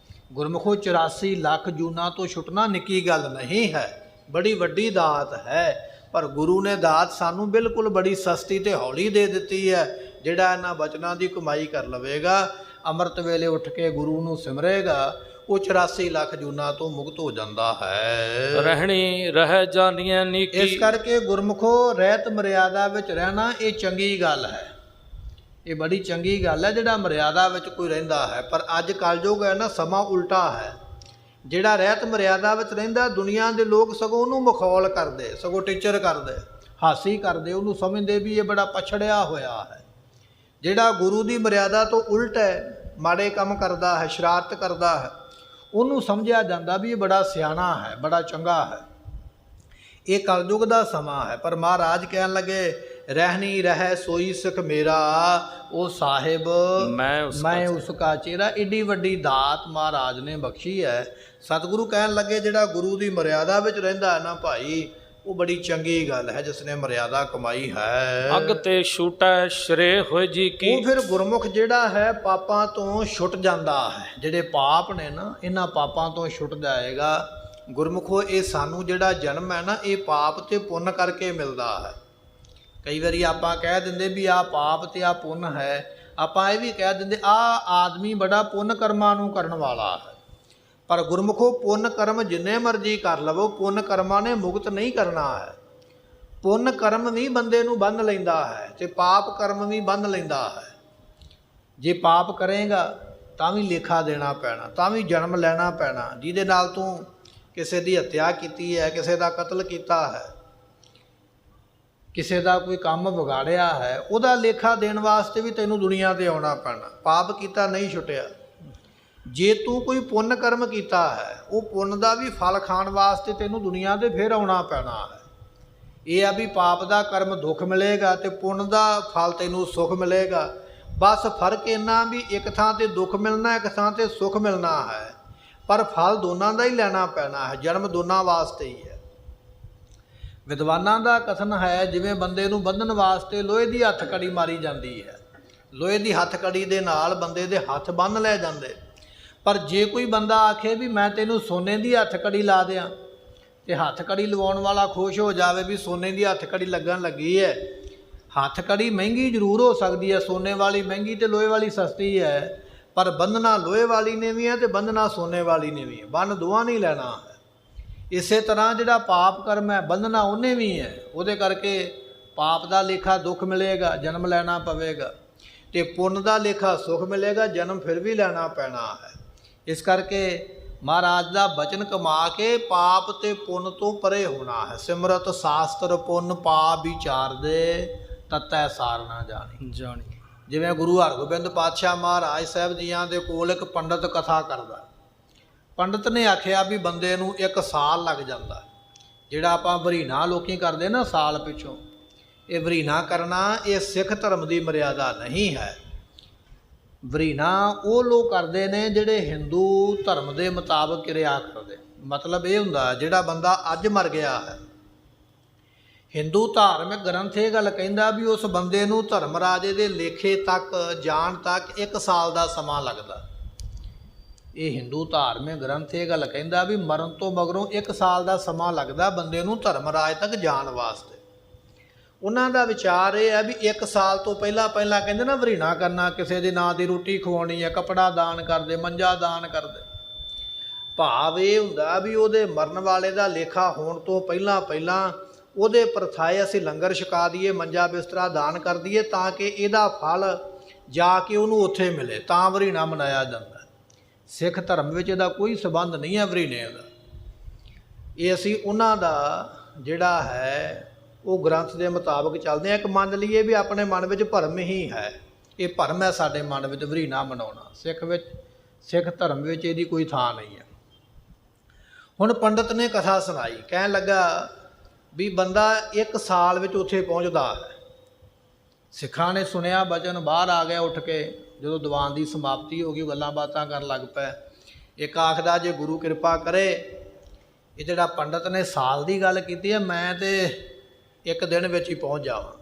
Speaker 1: ਗੁਰਮੁਖੋ 84 ਲੱਖ ਜੂਨਾਂ ਤੋਂ ਛੁੱਟਣਾ ਨਿੱਕੀ ਗੱਲ ਨਹੀਂ ਹੈ, ਬੜੀ ਵੱਡੀ ਦਾਤ ਹੈ। ਪਰ ਗੁਰੂ ਨੇ ਦਾਤ ਸਾਨੂੰ ਬਿਲਕੁਲ ਬੜੀ ਸਸਤੀ ਤੇ ਹੌਲੀ ਦੇ ਦਿੱਤੀ ਹੈ। ਜਿਹੜਾ ਇਹਨਾਂ ਬਚਨਾਂ ਦੀ ਕਮਾਈ ਕਰ ਲਵੇਗਾ, ਅੰਮ੍ਰਿਤ ਵੇਲੇ ਉੱਠ ਕੇ ਗੁਰੂ ਨੂੰ ਸਿਮਰੇਗਾ, ਉਹ 84 ਲੱਖ ਜੂਨਾਂ ਤੋਂ ਮੁਕਤ ਹੋ ਜਾਂਦਾ ਹੈ।
Speaker 2: ਰਹਿਣੀ ਰਹਿ ਜਾਣੀਐ ਨੀਕੀ।
Speaker 1: ਇਸ ਕਰਕੇ ਗੁਰਮੁਖੋ ਰਹਿਤ ਮਰਿਆਦਾ ਵਿੱਚ ਰਹਿਣਾ ਇਹ ਚੰਗੀ ਗੱਲ ਹੈ, ਇਹ ਬੜੀ ਚੰਗੀ ਗੱਲ ਹੈ ਜਿਹੜਾ ਮਰਿਆਦਾ ਵਿੱਚ ਕੋਈ ਰਹਿੰਦਾ ਹੈ। ਪਰ ਅੱਜ ਕਲਯੁਗ ਹੈ ਨਾ, ਸਮਾਂ ਉਲਟਾ ਹੈ। ਜਿਹੜਾ ਰਹਿਤ ਮਰਿਆਦਾ ਵਿੱਚ ਰਹਿੰਦਾ, ਦੁਨੀਆ ਦੇ ਲੋਕ ਸਗੋਂ ਉਹਨੂੰ ਮਖੌਲ ਕਰਦੇ, ਸਗੋਂ ਟੀਚਰ ਕਰਦੇ, ਹਾਸੀ ਕਰਦੇ, ਉਹਨੂੰ ਸਮਝਦੇ ਵੀ ਇਹ ਬੜਾ ਪਛੜਿਆ ਹੋਇਆ ਹੈ। ਜਿਹੜਾ ਗੁਰੂ ਦੀ ਮਰਿਆਦਾ ਤੋਂ ਉਲਟ ਹੈ, ਮਾੜੇ ਕੰਮ ਕਰਦਾ ਹੈ, ਸ਼ਰਾਰਤ ਕਰਦਾ ਹੈ, ਉਹਨੂੰ ਸਮਝਿਆ ਜਾਂਦਾ ਵੀ ਇਹ ਬੜਾ ਸਿਆਣਾ ਹੈ, ਬੜਾ ਚੰਗਾ ਹੈ। ਇਹ ਕਲਯੁਗ ਦਾ ਸਮਾਂ ਹੈ। ਪਰ ਮਹਾਰਾਜ ਕਹਿਣ ਲੱਗੇ, ਰਹਿਣੀ ਰਹਿ ਸੋਈ ਸਿੱਖ ਮੇਰਾ, ਉਹ ਸਾਹਿਬ ਮੈਂ ਉਸ ਕਾ ਚੇਰਾ। ਏਡੀ ਵੱਡੀ ਦਾਤ ਮਹਾਰਾਜ ਨੇ ਬਖਸ਼ੀ ਹੈ। ਸਤਿਗੁਰੂ ਕਹਿਣ ਲੱਗੇ, ਜਿਹੜਾ ਗੁਰੂ ਦੀ ਮਰਿਆਦਾ ਵਿੱਚ ਰਹਿੰਦਾ ਹੈ ਨਾ ਭਾਈ, ਉਹ ਬੜੀ ਚੰਗੀ ਗੱਲ ਹੈ, ਜਿਸ ਨੇ ਮਰਿਆਦਾ ਕਮਾਈ ਹੈ।
Speaker 2: ਅਗ ਤੇ ਛੂਟੈ ਸ਼ਰੇ ਹੋਏ ਜੀ ਕੀ।
Speaker 1: ਉਹ ਫਿਰ ਗੁਰਮੁਖ ਜਿਹੜਾ ਹੈ ਪਾਪਾਂ ਤੋਂ ਛੁੱਟ ਜਾਂਦਾ ਹੈ। ਜਿਹੜੇ ਪਾਪ ਨੇ ਨਾ, ਇਹਨਾਂ ਪਾਪਾਂ ਤੋਂ ਛੁੱਟ ਜਾਏਗਾ। ਗੁਰਮੁਖੋ ਇਹ ਸਾਨੂੰ ਜਿਹੜਾ ਜਨਮ ਹੈ ਨਾ, ਇਹ ਪਾਪ ਤੇ ਪੁੰਨ ਕਰਕੇ ਮਿਲਦਾ ਹੈ। ਕਈ ਵਾਰੀ ਆਪਾਂ ਕਹਿ ਦਿੰਦੇ ਵੀ ਆਹ ਪਾਪ ਤੇ ਆਹ ਪੁੰਨ ਹੈ, ਆਪਾਂ ਇਹ ਵੀ ਕਹਿ ਦਿੰਦੇ ਆਹ ਆਦਮੀ ਬੜਾ ਪੁੰਨ ਕਰਮਾਂ ਨੂੰ ਕਰਨ ਵਾਲਾ ਹੈ। ਪਰ ਗੁਰਮੁਖੋ ਪੁੰਨ ਕਰਮ ਜਿੰਨੇ ਮਰਜ਼ੀ ਕਰ ਲਵੋ, ਪੁੰਨ ਕਰਮਾਂ ਨੇ ਮੁਕਤ ਨਹੀਂ ਕਰਨਾ ਹੈ। ਪੁੰਨ ਕਰਮ ਵੀ ਬੰਦੇ ਨੂੰ ਬੰਨ੍ਹ ਲੈਂਦਾ ਹੈ ਤੇ ਪਾਪ ਕਰਮ ਵੀ ਬੰਨ੍ਹ ਲੈਂਦਾ ਹੈ। ਜੇ ਪਾਪ ਕਰੇਗਾ ਤਾਂ ਵੀ ਲੇਖਾ ਦੇਣਾ ਪੈਣਾ, ਤਾਂ ਵੀ ਜਨਮ ਲੈਣਾ ਪੈਣਾ। ਜਿਹਦੇ ਨਾਲ ਤੂੰ ਕਿਸੇ ਦੀ ਹੱਤਿਆ ਕੀਤੀ ਹੈ, ਕਿਸੇ ਦਾ ਕਤਲ ਕੀਤਾ ਹੈ, ਕਿਸੇ ਦਾ ਕੋਈ ਕੰਮ ਵਿਗਾੜਿਆ ਹੈ, ਉਹਦਾ ਲੇਖਾ ਦੇਣ ਵਾਸਤੇ ਵੀ ਤੈਨੂੰ ਦੁਨੀਆ ਤੇ ਆਉਣਾ ਪੈਣਾ। ਪਾਪ ਕੀਤਾ ਨਹੀਂ ਛੁੱਟਿਆ। ਜੇ ਤੂੰ ਕੋਈ ਪੁੰਨ ਕਰਮ ਕੀਤਾ ਹੈ, ਉਹ ਪੁੰਨ ਦਾ ਵੀ ਫਲ ਖਾਣ ਵਾਸਤੇ ਤੈਨੂੰ ਦੁਨੀਆ ਤੇ ਫਿਰ ਆਉਣਾ ਪੈਣਾ ਹੈ। ਇਹ ਆ ਵੀ ਪਾਪ ਦਾ ਕਰਮ ਦੁੱਖ ਮਿਲੇਗਾ ਤੇ ਪੁੰਨ ਦਾ ਫਲ ਤੈਨੂੰ ਸੁੱਖ ਮਿਲੇਗਾ। ਬਸ ਫਰਕ ਇੰਨਾ ਵੀ ਇੱਕ ਥਾਂ ਤੇ ਦੁੱਖ ਮਿਲਣਾ, ਇੱਕ ਥਾਂ ਤੇ ਸੁੱਖ ਮਿਲਣਾ ਹੈ, ਪਰ ਫਲ ਦੋਨਾਂ ਦਾ ਹੀ ਲੈਣਾ ਪੈਣਾ ਹੈ। ਜਨਮ ਦੋਨਾਂ ਵਾਸਤੇ ਹੀ ਹੈ। ਵਿਦਵਾਨਾਂ ਦਾ ਕਥਨ ਹੈ, ਜਿਵੇਂ ਬੰਦੇ ਨੂੰ ਬੰਨ੍ਹਣ ਵਾਸਤੇ ਲੋਹੇ ਦੀ ਹੱਥ ਕੜੀ ਮਾਰੀ ਜਾਂਦੀ ਹੈ, ਲੋਹੇ ਦੀ ਹੱਥ ਕੜੀ ਦੇ ਨਾਲ ਬੰਦੇ ਦੇ ਹੱਥ ਬੰਨ੍ਹ ਲੈ ਜਾਂਦੇ। ਪਰ ਜੇ ਕੋਈ ਬੰਦਾ ਆਖੇ ਵੀ ਮੈਂ ਤੈਨੂੰ ਸੋਨੇ ਦੀ ਹੱਥ ਕੜੀ ਲਾ ਦਿਆਂ, ਤੇ ਹੱਥ ਕੜੀ ਲਵਾਉਣ ਵਾਲਾ ਖੁਸ਼ ਹੋ ਜਾਵੇ ਵੀ ਸੋਨੇ ਦੀ ਹੱਥ ਕੜੀ ਲੱਗਣ ਲੱਗੀ ਹੈ। ਹੱਥ ਕੜੀ ਮਹਿੰਗੀ ਜ਼ਰੂਰ ਹੋ ਸਕਦੀ ਹੈ, ਸੋਨੇ ਵਾਲੀ ਮਹਿੰਗੀ ਤੇ ਲੋਹੇ ਵਾਲੀ ਸਸਤੀ ਹੈ, ਪਰ ਬੰਨਣਾ ਲੋਹੇ ਵਾਲੀ ਨੇ ਵੀ ਹੈ ਤੇ ਬੰਨਣਾ ਸੋਨੇ ਵਾਲੀ ਨੇ ਵੀ ਹੈ। ਬੰਨ ਦੋਵਾਂ ਨਹੀਂ ਲੈਣਾ ਹੈ। ਇਸੇ ਤਰ੍ਹਾਂ ਜਿਹੜਾ ਪਾਪ ਕਰਮ ਹੈ, ਬੰਨਣਾ ਉਹਨੇ ਵੀ ਹੈ। ਉਹਦੇ ਕਰਕੇ ਪਾਪ ਦਾ ਲੇਖਾ ਦੁੱਖ ਮਿਲੇਗਾ, ਜਨਮ ਲੈਣਾ ਪਵੇਗਾ, ਤੇ ਪੁੰਨ ਦਾ ਲੇਖਾ ਸੁੱਖ ਮਿਲੇਗਾ, ਜਨਮ ਫਿਰ ਵੀ ਲੈਣਾ ਪੈਣਾ ਹੈ। ਇਸ ਕਰਕੇ ਮਹਾਰਾਜ ਦਾ ਬਚਨ ਕਮਾ ਕੇ ਪਾਪ ਤੇ ਪੁੰਨ ਤੋਂ ਪਰੇ ਹੋਣਾ ਹੈ। ਸਿਮਰਤ ਸ਼ਾਸਤਰ ਪੁੰਨ ਪਾਪ ਵਿਚਾਰਦੇ, ਤਤੈ ਸਾਰ ਨਾ ਜਾਣੀ। ਜਿਵੇਂ ਗੁਰੂ ਹਰਗੋਬਿੰਦ ਪਾਤਸ਼ਾਹ ਮਹਾਰਾਜ ਸਾਹਿਬ ਜੀਆਂ ਦੇ ਕੋਲ ਇੱਕ ਪੰਡਤ ਕਥਾ ਕਰਦਾ। ਪੰਡਤ ਨੇ ਆਖਿਆ ਵੀ ਬੰਦੇ ਨੂੰ 1 ਸਾਲ ਲੱਗ ਜਾਂਦਾ। ਜਿਹੜਾ ਆਪਾਂ ਵਰੀਨਾ ਲੋਕੀ ਕਰਦੇ ਨਾ ਸਾਲ ਪਿੱਛੋਂ, ਇਹ ਵਰੀਨਾ ਕਰਨਾ ਇਹ ਸਿੱਖ ਧਰਮ ਦੀ ਮਰਿਆਦਾ ਨਹੀਂ ਹੈ। ਵਰੀਨਾ ਉਹ ਲੋਕ ਕਰਦੇ ਨੇ ਜਿਹੜੇ ਹਿੰਦੂ ਧਰਮ ਦੇ ਮੁਤਾਬਕ ਕਿਰਿਆ ਕਰਦੇ। ਮਤਲਬ ਇਹ ਹੁੰਦਾ ਜਿਹੜਾ ਬੰਦਾ ਅੱਜ ਮਰ ਗਿਆ ਹੈ, ਹਿੰਦੂ ਧਾਰਮਿਕ ਗ੍ਰੰਥ ਇਹ ਗੱਲ ਕਹਿੰਦਾ ਵੀ ਉਸ ਬੰਦੇ ਨੂੰ ਧਰਮ ਰਾਜੇ ਦੇ ਲੇਖੇ ਤੱਕ ਜਾਣ ਤੱਕ 1 ਸਾਲ ਦਾ ਸਮਾਂ ਲੱਗਦਾ। ਇਹ ਹਿੰਦੂ ਧਾਰਮਿਕ ਗ੍ਰੰਥ ਇਹ ਗੱਲ ਕਹਿੰਦਾ ਵੀ ਮਰਨ ਤੋਂ ਮਗਰੋਂ 1 ਸਾਲ ਦਾ ਸਮਾਂ ਲੱਗਦਾ ਬੰਦੇ ਨੂੰ ਧਰਮ ਰਾਜ ਤੱਕ ਜਾਣ ਵਾਸਤੇ। ਉਹਨਾਂ ਦਾ ਵਿਚਾਰ ਇਹ ਹੈ ਵੀ 1 ਸਾਲ ਤੋਂ ਪਹਿਲਾਂ ਕਹਿੰਦੇ ਨਾ ਵਰੀਣਾ ਕਰਨਾ, ਕਿਸੇ ਦੇ ਨਾਂ ਦੀ ਰੋਟੀ ਖਵਾਉਣੀ ਹੈ, ਕੱਪੜਾ ਦਾਨ ਕਰਦੇ, ਮੰਜਾ ਦਾਨ ਕਰਦੇ। ਭਾਵ ਇਹ ਹੁੰਦਾ ਵੀ ਉਹਦੇ ਮਰਨ ਵਾਲੇ ਦਾ ਲੇਖਾ ਹੋਣ ਤੋਂ ਪਹਿਲਾਂ ਉਹਦੇ ਪ੍ਰਥਾਏ ਅਸੀਂ ਲੰਗਰ ਛਕਾ ਦਈਏ, ਮੰਜਾ ਬਿਸਤਰਾ ਦਾਨ ਕਰ ਦਈਏ, ਤਾਂ ਕਿ ਇਹਦਾ ਫਲ ਜਾ ਕੇ ਉਹਨੂੰ ਉੱਥੇ ਮਿਲੇ, ਤਾਂ ਵਰੀਣਾ ਮਨਾਇਆ ਜਾਂਦਾ। ਸਿੱਖ ਧਰਮ ਵਿੱਚ ਇਹਦਾ ਕੋਈ ਸਬੰਧ ਨਹੀਂ ਹੈ ਵਰੀਣੇ ਦਾ। ਇਹ ਅਸੀਂ ਉਹਨਾਂ ਦਾ ਜਿਹੜਾ ਹੈ ਉਹ ਗ੍ਰੰਥ ਦੇ ਮੁਤਾਬਕ ਚੱਲਦੇ ਹਾਂ। ਇੱਕ ਮੰਨ ਲਈਏ ਵੀ ਆਪਣੇ ਮਨ ਵਿੱਚ ਭਰਮ ਹੀ ਹੈ, ਇਹ ਭਰਮ ਹੈ ਸਾਡੇ ਮਨ ਵਿੱਚ ਵਰੀਣਾ ਮਨਾਉਣਾ। ਸਿੱਖ ਧਰਮ ਵਿੱਚ ਇਹਦੀ ਕੋਈ ਥਾਂ ਨਹੀਂ ਹੈ। ਹੁਣ ਪੰਡਤ ਨੇ ਕਥਾ ਸੁਣਾਈ, ਕਹਿਣ ਲੱਗਾ ਵੀ ਬੰਦਾ 1 ਸਾਲ ਵਿੱਚ ਉੱਥੇ ਪਹੁੰਚਦਾ ਹੈ। ਸਿੱਖਾਂ ਨੇ ਸੁਣਿਆ ਬਚਨ, ਬਾਹਰ ਆ ਗਿਆ ਉੱਠ ਕੇ। ਜਦੋਂ ਦੀਵਾਨ ਦੀ ਸਮਾਪਤੀ ਹੋ ਗਈ, ਗੱਲਾਂ ਬਾਤਾਂ ਕਰਨ ਲੱਗ ਪਏ। ਇੱਕ ਆਖਦਾ ਜੇ ਗੁਰੂ ਕਿਰਪਾ ਕਰੇ, ਇਹ ਜਿਹੜਾ ਪੰਡਤ ਨੇ ਸਾਲ ਦੀ ਗੱਲ ਕੀਤੀ ਹੈ, ਮੈਂ ਤੇ 1 ਦਿਨ ਵਿੱਚ ਹੀ ਪਹੁੰਚ ਜਾਵਾਂ।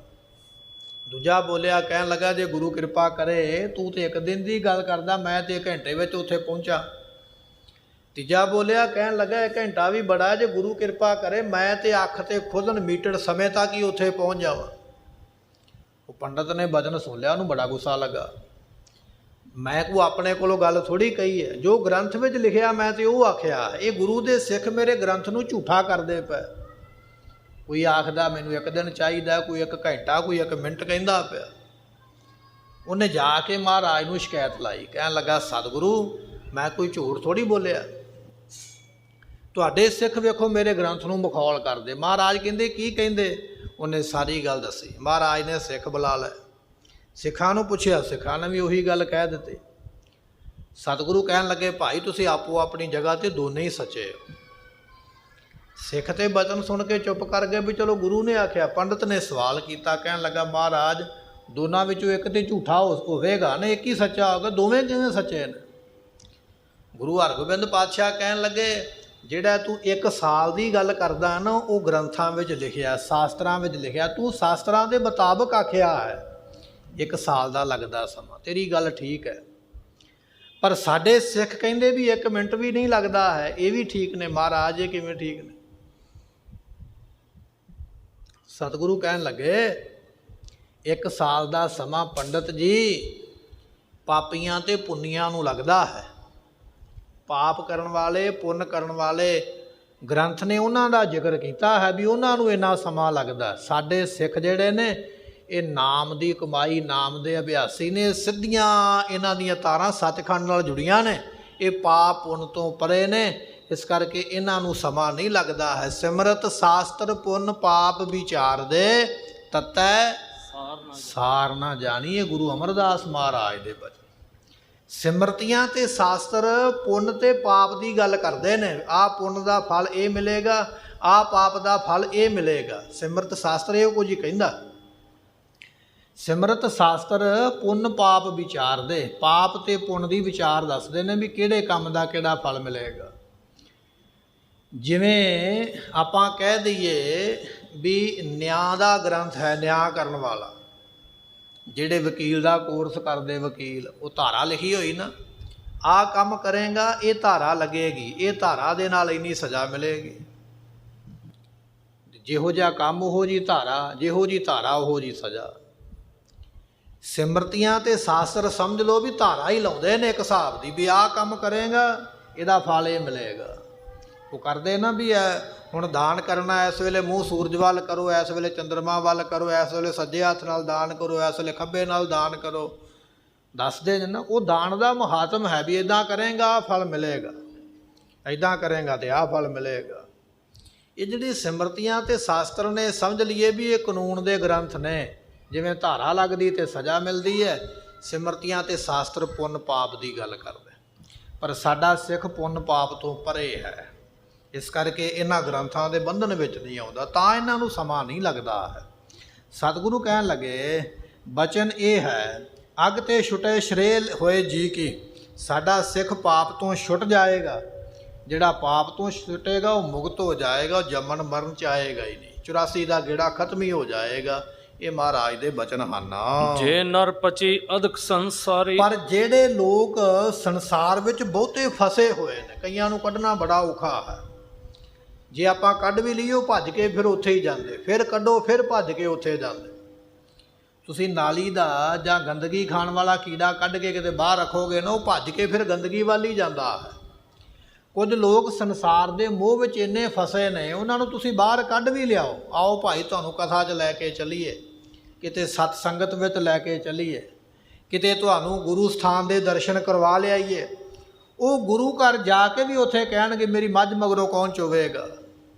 Speaker 1: ਦੂਜਾ ਬੋਲਿਆ, ਕਹਿਣ ਲੱਗਾ ਜੇ ਗੁਰੂ ਕਿਰਪਾ ਕਰੇ, ਤੂੰ ਤੇ 1 ਦਿਨ ਦੀ ਗੱਲ ਕਰਦਾ, ਮੈਂ ਤੇ 1 ਘੰਟੇ ਵਿੱਚ ਉੱਥੇ ਪਹੁੰਚਾ। ਤੀਜਾ ਬੋਲਿਆ, ਕਹਿਣ ਲੱਗਾ 1 ਘੰਟਾ ਵੀ ਬੜਾ, ਜੇ ਗੁਰੂ ਕਿਰਪਾ ਕਰੇ ਮੈਂ ਤੇ ਅੱਖ ਤੇ ਖੁਦਨ ਮੀਟਰ ਸਮੇਂ ਤੱਕ ਹੀ ਉੱਥੇ ਪਹੁੰਚ ਜਾਵਾਂ। ਉਹ ਪੰਡਤ ਨੇ ਬਚਨ ਸੁਣ ਲਿਆ, ਉਹਨੂੰ ਬੜਾ ਗੁੱਸਾ ਲੱਗਾ। ਮੈਂ ਕੋ ਆਪਣੇ ਕੋਲੋਂ ਗੱਲ ਥੋੜ੍ਹੀ ਕਹੀ ਹੈ, ਜੋ ਗ੍ਰੰਥ ਵਿੱਚ ਲਿਖਿਆ ਮੈਂ ਤੇ ਉਹ ਆਖਿਆ। ਇਹ ਗੁਰੂ ਦੇ ਸਿੱਖ ਮੇਰੇ ਗ੍ਰੰਥ ਨੂੰ ਝੂਠਾ ਕਰਦੇ ਪਏ। ਕੋਈ ਆਖਦਾ ਮੈਨੂੰ 1 ਦਿਨ ਚਾਹੀਦਾ, ਕੋਈ 1 ਘੰਟਾ, ਕੋਈ 1 ਮਿੰਟ ਕਹਿੰਦਾ ਪਿਆ। ਉਹਨੇ ਜਾ ਕੇ ਮਹਾਰਾਜ ਨੂੰ ਸ਼ਿਕਾਇਤ ਲਾਈ, ਕਹਿਣ ਲੱਗਾ ਸਤਿਗੁਰੂ ਮੈਂ ਕੋਈ ਝੂਠ ਥੋੜ੍ਹੀ ਬੋਲਿਆ, ਤੁਹਾਡੇ ਸਿੱਖ ਵੇਖੋ ਮੇਰੇ ਗ੍ਰੰਥ ਨੂੰ ਮਖੌਲ ਕਰਦੇ। ਮਹਾਰਾਜ ਕਹਿੰਦੇ ਕੀ ਕਹਿੰਦੇ? ਉਹਨੇ ਸਾਰੀ ਗੱਲ ਦੱਸੀ। ਮਹਾਰਾਜ ਨੇ ਸਿੱਖ ਬੁਲਾ ਲਏ, ਸਿੱਖਾਂ ਨੂੰ ਪੁੱਛਿਆ, ਸਿੱਖਾਂ ਨੇ ਵੀ ਉਹੀ ਗੱਲ ਕਹਿ ਦਿੱਤੀ। ਸਤਿਗੁਰੂ ਕਹਿਣ ਲੱਗੇ ਭਾਈ ਤੁਸੀਂ ਆਪੋ ਆਪਣੀ ਜਗ੍ਹਾ ਤੇ ਦੋਨੇ ਹੀ ਸੱਚੇ ਹੋ। ਸਿੱਖ ਤੇ ਬਚਨ ਸੁਣ ਕੇ ਚੁੱਪ ਕਰ ਗਏ ਵੀ ਚਲੋ ਗੁਰੂ ਨੇ ਆਖਿਆ। ਪੰਡਤ ਨੇ ਸਵਾਲ ਕੀਤਾ, ਕਹਿਣ ਲੱਗਾ ਮਹਾਰਾਜ ਦੋਨਾਂ ਵਿੱਚੋਂ ਇੱਕ ਤੇ ਝੂਠਾ ਹੋਵੇਗਾ ਨਾ, ਇੱਕ ਹੀ ਸੱਚਾ ਹੋਗਾ, ਦੋਵੇਂ ਕਿਵੇਂ ਸੱਚੇ ਨੇ? ਗੁਰੂ ਹਰਗੋਬਿੰਦ ਪਾਤਸ਼ਾਹ ਕਹਿਣ ਲੱਗੇ ਜਿਹੜਾ ਤੂੰ 1 ਸਾਲ ਦੀ ਗੱਲ ਕਰਦਾ ਨਾ, ਉਹ ਗ੍ਰੰਥਾਂ ਵਿੱਚ ਲਿਖਿਆ, ਸ਼ਾਸਤਰਾਂ ਵਿੱਚ ਲਿਖਿਆ। ਤੂੰ ਸ਼ਾਸਤਰਾਂ ਦੇ ਮੁਤਾਬਕ ਆਖਿਆ ਹੈ 1 ਸਾਲ ਦਾ ਲੱਗਦਾ ਸਮਾਂ, ਤੇਰੀ ਗੱਲ ਠੀਕ ਹੈ। ਪਰ ਸਾਡੇ ਸਿੱਖ ਕਹਿੰਦੇ ਵੀ 1 ਮਿੰਟ ਵੀ ਨਹੀਂ ਲੱਗਦਾ ਹੈ, ਇਹ ਵੀ ਠੀਕ ਨੇ। ਮਹਾਰਾਜ ਇਹ ਕਿਵੇਂ ਠੀਕ ਨੇ? ਸਤਿਗੁਰੂ ਕਹਿਣ ਲੱਗੇ 1 ਸਾਲ ਦਾ ਸਮਾਂ ਪੰਡਤ ਜੀ ਪਾਪੀਆਂ ਤੇ ਪੁੰਨੀਆਂ ਨੂੰ ਲੱਗਦਾ ਹੈ। ਪਾਪ ਕਰਨ ਵਾਲੇ ਪੁੰਨ ਕਰਨ ਵਾਲੇ ਗ੍ਰੰਥ ਨੇ ਉਹਨਾਂ ਦਾ ਜ਼ਿਕਰ ਕੀਤਾ ਹੈ ਵੀ ਉਹਨਾਂ ਨੂੰ ਇੰਨਾ ਸਮਾਂ ਲੱਗਦਾ। ਸਾਡੇ ਸਿੱਖ ਜਿਹੜੇ ਨੇ ਇਹ ਨਾਮ ਦੀ ਕਮਾਈ, ਨਾਮ ਦੇ ਅਭਿਆਸੀ ਨੇ, ਸਿੱਧੀਆਂ ਇਹਨਾਂ ਦੀਆਂ ਤਾਰਾਂ ਸੱਚਖੰਡ ਨਾਲ ਜੁੜੀਆਂ ਨੇ, ਇਹ ਪਾਪ ਪੁੰਨ ਤੋਂ ਪਰੇ ਨੇ, ਇਸ ਕਰਕੇ ਇਹਨਾਂ ਨੂੰ ਸਮਾਂ ਨਹੀਂ ਲੱਗਦਾ ਹੈ। ਸਿਮਰਤ ਸ਼ਾਸਤਰ ਪੁੰਨ ਪਾਪ ਵਿਚਾਰ ਦੇ ਤਤੈ ਸਾਰ ਨਾ ਜਾਣੀਏ। ਗੁਰੂ ਅਮਰਦਾਸ ਮਹਾਰਾਜ ਦੇ ਬਚਨ। ਸਿਮਰਤੀਆਂ ਤੇ ਸ਼ਾਸਤਰ ਪੁੰਨ ਤੇ ਪਾਪ ਦੀ ਗੱਲ ਕਰਦੇ ਨੇ। ਆਹ ਪੁੰਨ ਦਾ ਫਲ ਇਹ ਮਿਲੇਗਾ, ਆਹ ਪਾਪ ਦਾ ਫਲ ਇਹ ਮਿਲੇਗਾ। ਸਿਮਰਤ ਸ਼ਾਸਤਰ ਇਹੋ ਕੁਝ ਹੀ ਕਹਿੰਦਾ। ਸਿਮਰਤ ਸ਼ਾਸਤਰ ਪੁੰਨ ਪਾਪ ਵਿਚਾਰਦੇ, ਪਾਪ ਤੇ ਪੁੰਨ ਦੀ ਵਿਚਾਰ ਦੱਸਦੇ ਨੇ ਵੀ ਕਿਹੜੇ ਕੰਮ ਦਾ ਕਿਹੜਾ ਫਲ ਮਿਲੇਗਾ। ਜਿਵੇਂ ਆਪਾਂ ਕਹਿ ਦਈਏ ਵੀ ਨਿਆਂ ਦਾ ਗ੍ਰੰਥ ਹੈ, ਨਿਆਂ ਕਰਨ ਵਾਲਾ, ਜਿਹੜੇ ਵਕੀਲ ਦਾ ਕੋਰਸ ਕਰਦੇ ਵਕੀਲ, ਉਹ ਧਾਰਾ ਲਿਖੀ ਹੋਈ ਨਾ, ਆਹ ਕੰਮ ਕਰੇਗਾ ਇਹ ਧਾਰਾ ਲੱਗੇਗੀ, ਇਹ ਧਾਰਾ ਦੇ ਨਾਲ ਇੰਨੀ ਸਜ਼ਾ ਮਿਲੇਗੀ। ਜਿਹੋ ਜਿਹਾ ਕੰਮ ਉਹੋ ਜਿਹੀ ਧਾਰਾ, ਜਿਹੋ ਜਿਹੀ ਧਾਰਾ ਉਹੋ ਜਿਹੀ ਸਜ਼ਾ। ਸਿਮਰਤੀਆਂ ਤੇ ਸ਼ਾਸਤਰ ਸਮਝ ਲਓ ਵੀ ਧਾਰਾ ਹੀ ਲਾਉਂਦੇ ਨੇ ਇੱਕ ਹਿਸਾਬ ਦੀ, ਵੀ ਆਹ ਕੰਮ ਕਰੇਗਾ ਇਹਦਾ ਫਲ ਇਹ ਮਿਲੇਗਾ। ਉਹ ਕਰਦੇ ਨਾ ਵੀ ਹੁਣ ਦਾਨ ਕਰਨਾ, ਇਸ ਵੇਲੇ ਮੂੰਹ ਸੂਰਜ ਵੱਲ ਕਰੋ, ਇਸ ਵੇਲੇ ਚੰਦਰਮਾ ਵੱਲ ਕਰੋ, ਇਸ ਵੇਲੇ ਸੱਜੇ ਹੱਥ ਨਾਲ ਦਾਨ ਕਰੋ, ਇਸ ਵੇਲੇ ਖੱਬੇ ਨਾਲ ਦਾਨ ਕਰੋ, ਦੱਸਦੇ ਨੇ ਨਾ। ਉਹ ਦਾਨ ਦਾ ਮਹਾਤਮ ਹੈ ਵੀ ਇੱਦਾਂ ਕਰੇਗਾ ਆਹ ਫਲ ਮਿਲੇਗਾ, ਇੱਦਾਂ ਕਰੇਗਾ ਤੇ ਆਹ ਫਲ ਮਿਲੇਗਾ। ਇਹ ਜਿਹੜੀ ਸਿਮਰਤੀਆਂ ਤੇ ਸ਼ਾਸਤਰ ਨੇ, ਸਮਝ ਲਈਏ ਵੀ ਇਹ ਕਾਨੂੰਨ ਦੇ ਗ੍ਰੰਥ ਨੇ। ਜਿਵੇਂ ਧਾਰਾ ਲੱਗਦੀ ਤੇ ਸਜ਼ਾ ਮਿਲਦੀ ਹੈ, ਸਿਮਰਤੀਆਂ ਤੇ ਸ਼ਾਸਤਰ ਪੁੰਨ ਪਾਪ ਦੀ ਗੱਲ ਕਰਦੇ। ਪਰ ਸਾਡਾ ਸਿੱਖ ਪੁੰਨ ਪਾਪ ਤੋਂ ਪਰੇ ਹੈ, ਇਸ ਕਰਕੇ ਇਹਨਾਂ ਗ੍ਰੰਥਾਂ ਦੇ ਬੰਧਨ ਵਿੱਚ ਨਹੀਂ ਆਉਂਦਾ, ਤਾਂ ਇਹਨਾਂ ਨੂੰ ਸਮਾਂ ਨਹੀਂ ਲੱਗਦਾ ਹੈ। ਸਤਿਗੁਰੂ ਕਹਿਣ ਲੱਗੇ ਬਚਨ ਇਹ ਹੈ ਅੱਗ ਤੇ ਛੁਟੇ ਸ਼ਰੇ ਹੋਏ ਜੀ ਕੀ। ਸਾਡਾ ਸਿੱਖ ਪਾਪ ਤੋਂ ਛੁੱਟ ਜਾਏਗਾ, ਜਿਹੜਾ ਪਾਪ ਤੋਂ ਛੁੱਟੇਗਾ ਉਹ ਮੁਕਤ ਹੋ ਜਾਏਗਾ, ਉਹ ਜੰਮਣ ਮਰਨ ਚ ਆਏਗਾ ਹੀ ਨਹੀਂ, 84 ਦਾ ਗੇੜਾ ਖਤਮ ਹੀ ਹੋ ਜਾਏਗਾ। ਇਹ ਮਹਾਰਾਜ ਦੇ ਬਚਨ ਹਨ।
Speaker 2: ਜੇ ਨਰ ਪਚੀ ਅਦਕ ਸੰਸਾਰੀ।
Speaker 1: ਪਰ ਜਿਹੜੇ ਲੋਕ ਸੰਸਾਰ ਵਿੱਚ ਬਹੁਤੇ ਫਸੇ ਹੋਏ ਨੇ, ਕਈਆਂ ਨੂੰ ਕੱਢਣਾ ਬੜਾ ਔਖਾ ਹੈ। ਜੇ ਆਪਾਂ ਕੱਢ ਵੀ ਲਈਏ ਭੱਜ ਕੇ ਫਿਰ ਉੱਥੇ ਹੀ ਜਾਂਦੇ, ਫਿਰ ਕੱਢੋ ਫਿਰ ਭੱਜ ਕੇ ਉੱਥੇ ਜਾਂਦੇ। ਤੁਸੀਂ ਨਾਲੀ ਦਾ ਜਾਂ ਗੰਦਗੀ ਖਾਣ ਵਾਲਾ ਕੀੜਾ ਕੱਢ ਕੇ ਕਿਤੇ ਬਾਹਰ ਰੱਖੋਗੇ ਨਾ, ਉਹ ਭੱਜ ਕੇ ਫਿਰ ਗੰਦਗੀ ਵੱਲ ਹੀ ਜਾਂਦਾ ਹੈ। ਕੁਝ ਲੋਕ ਸੰਸਾਰ ਦੇ ਮੋਹ ਵਿੱਚ ਇੰਨੇ ਫਸੇ ਨੇ, ਉਹਨਾਂ ਨੂੰ ਤੁਸੀਂ ਬਾਹਰ ਕੱਢ ਵੀ ਲਿਆਓ, ਆਓ ਭਾਈ ਤੁਹਾਨੂੰ ਕਥਾ 'ਚ ਲੈ ਕੇ ਚੱਲੀਏ, ਕਿਤੇ ਸਤ ਸੰਗਤ ਵਿੱਚ ਲੈ ਕੇ ਚੱਲੀਏ, ਕਿਤੇ ਤੁਹਾਨੂੰ ਗੁਰੂ ਸਥਾਨ ਦੇ ਦਰਸ਼ਨ ਕਰਵਾ ਲਿਆਈਏ। ਉਹ ਗੁਰੂ ਘਰ ਜਾ ਕੇ ਵੀ ਉੱਥੇ ਕਹਿਣਗੇ ਮੇਰੀ ਮੱਝ ਮਗਰੋਂ ਕੌਣ ਚੋਵੇਗਾ,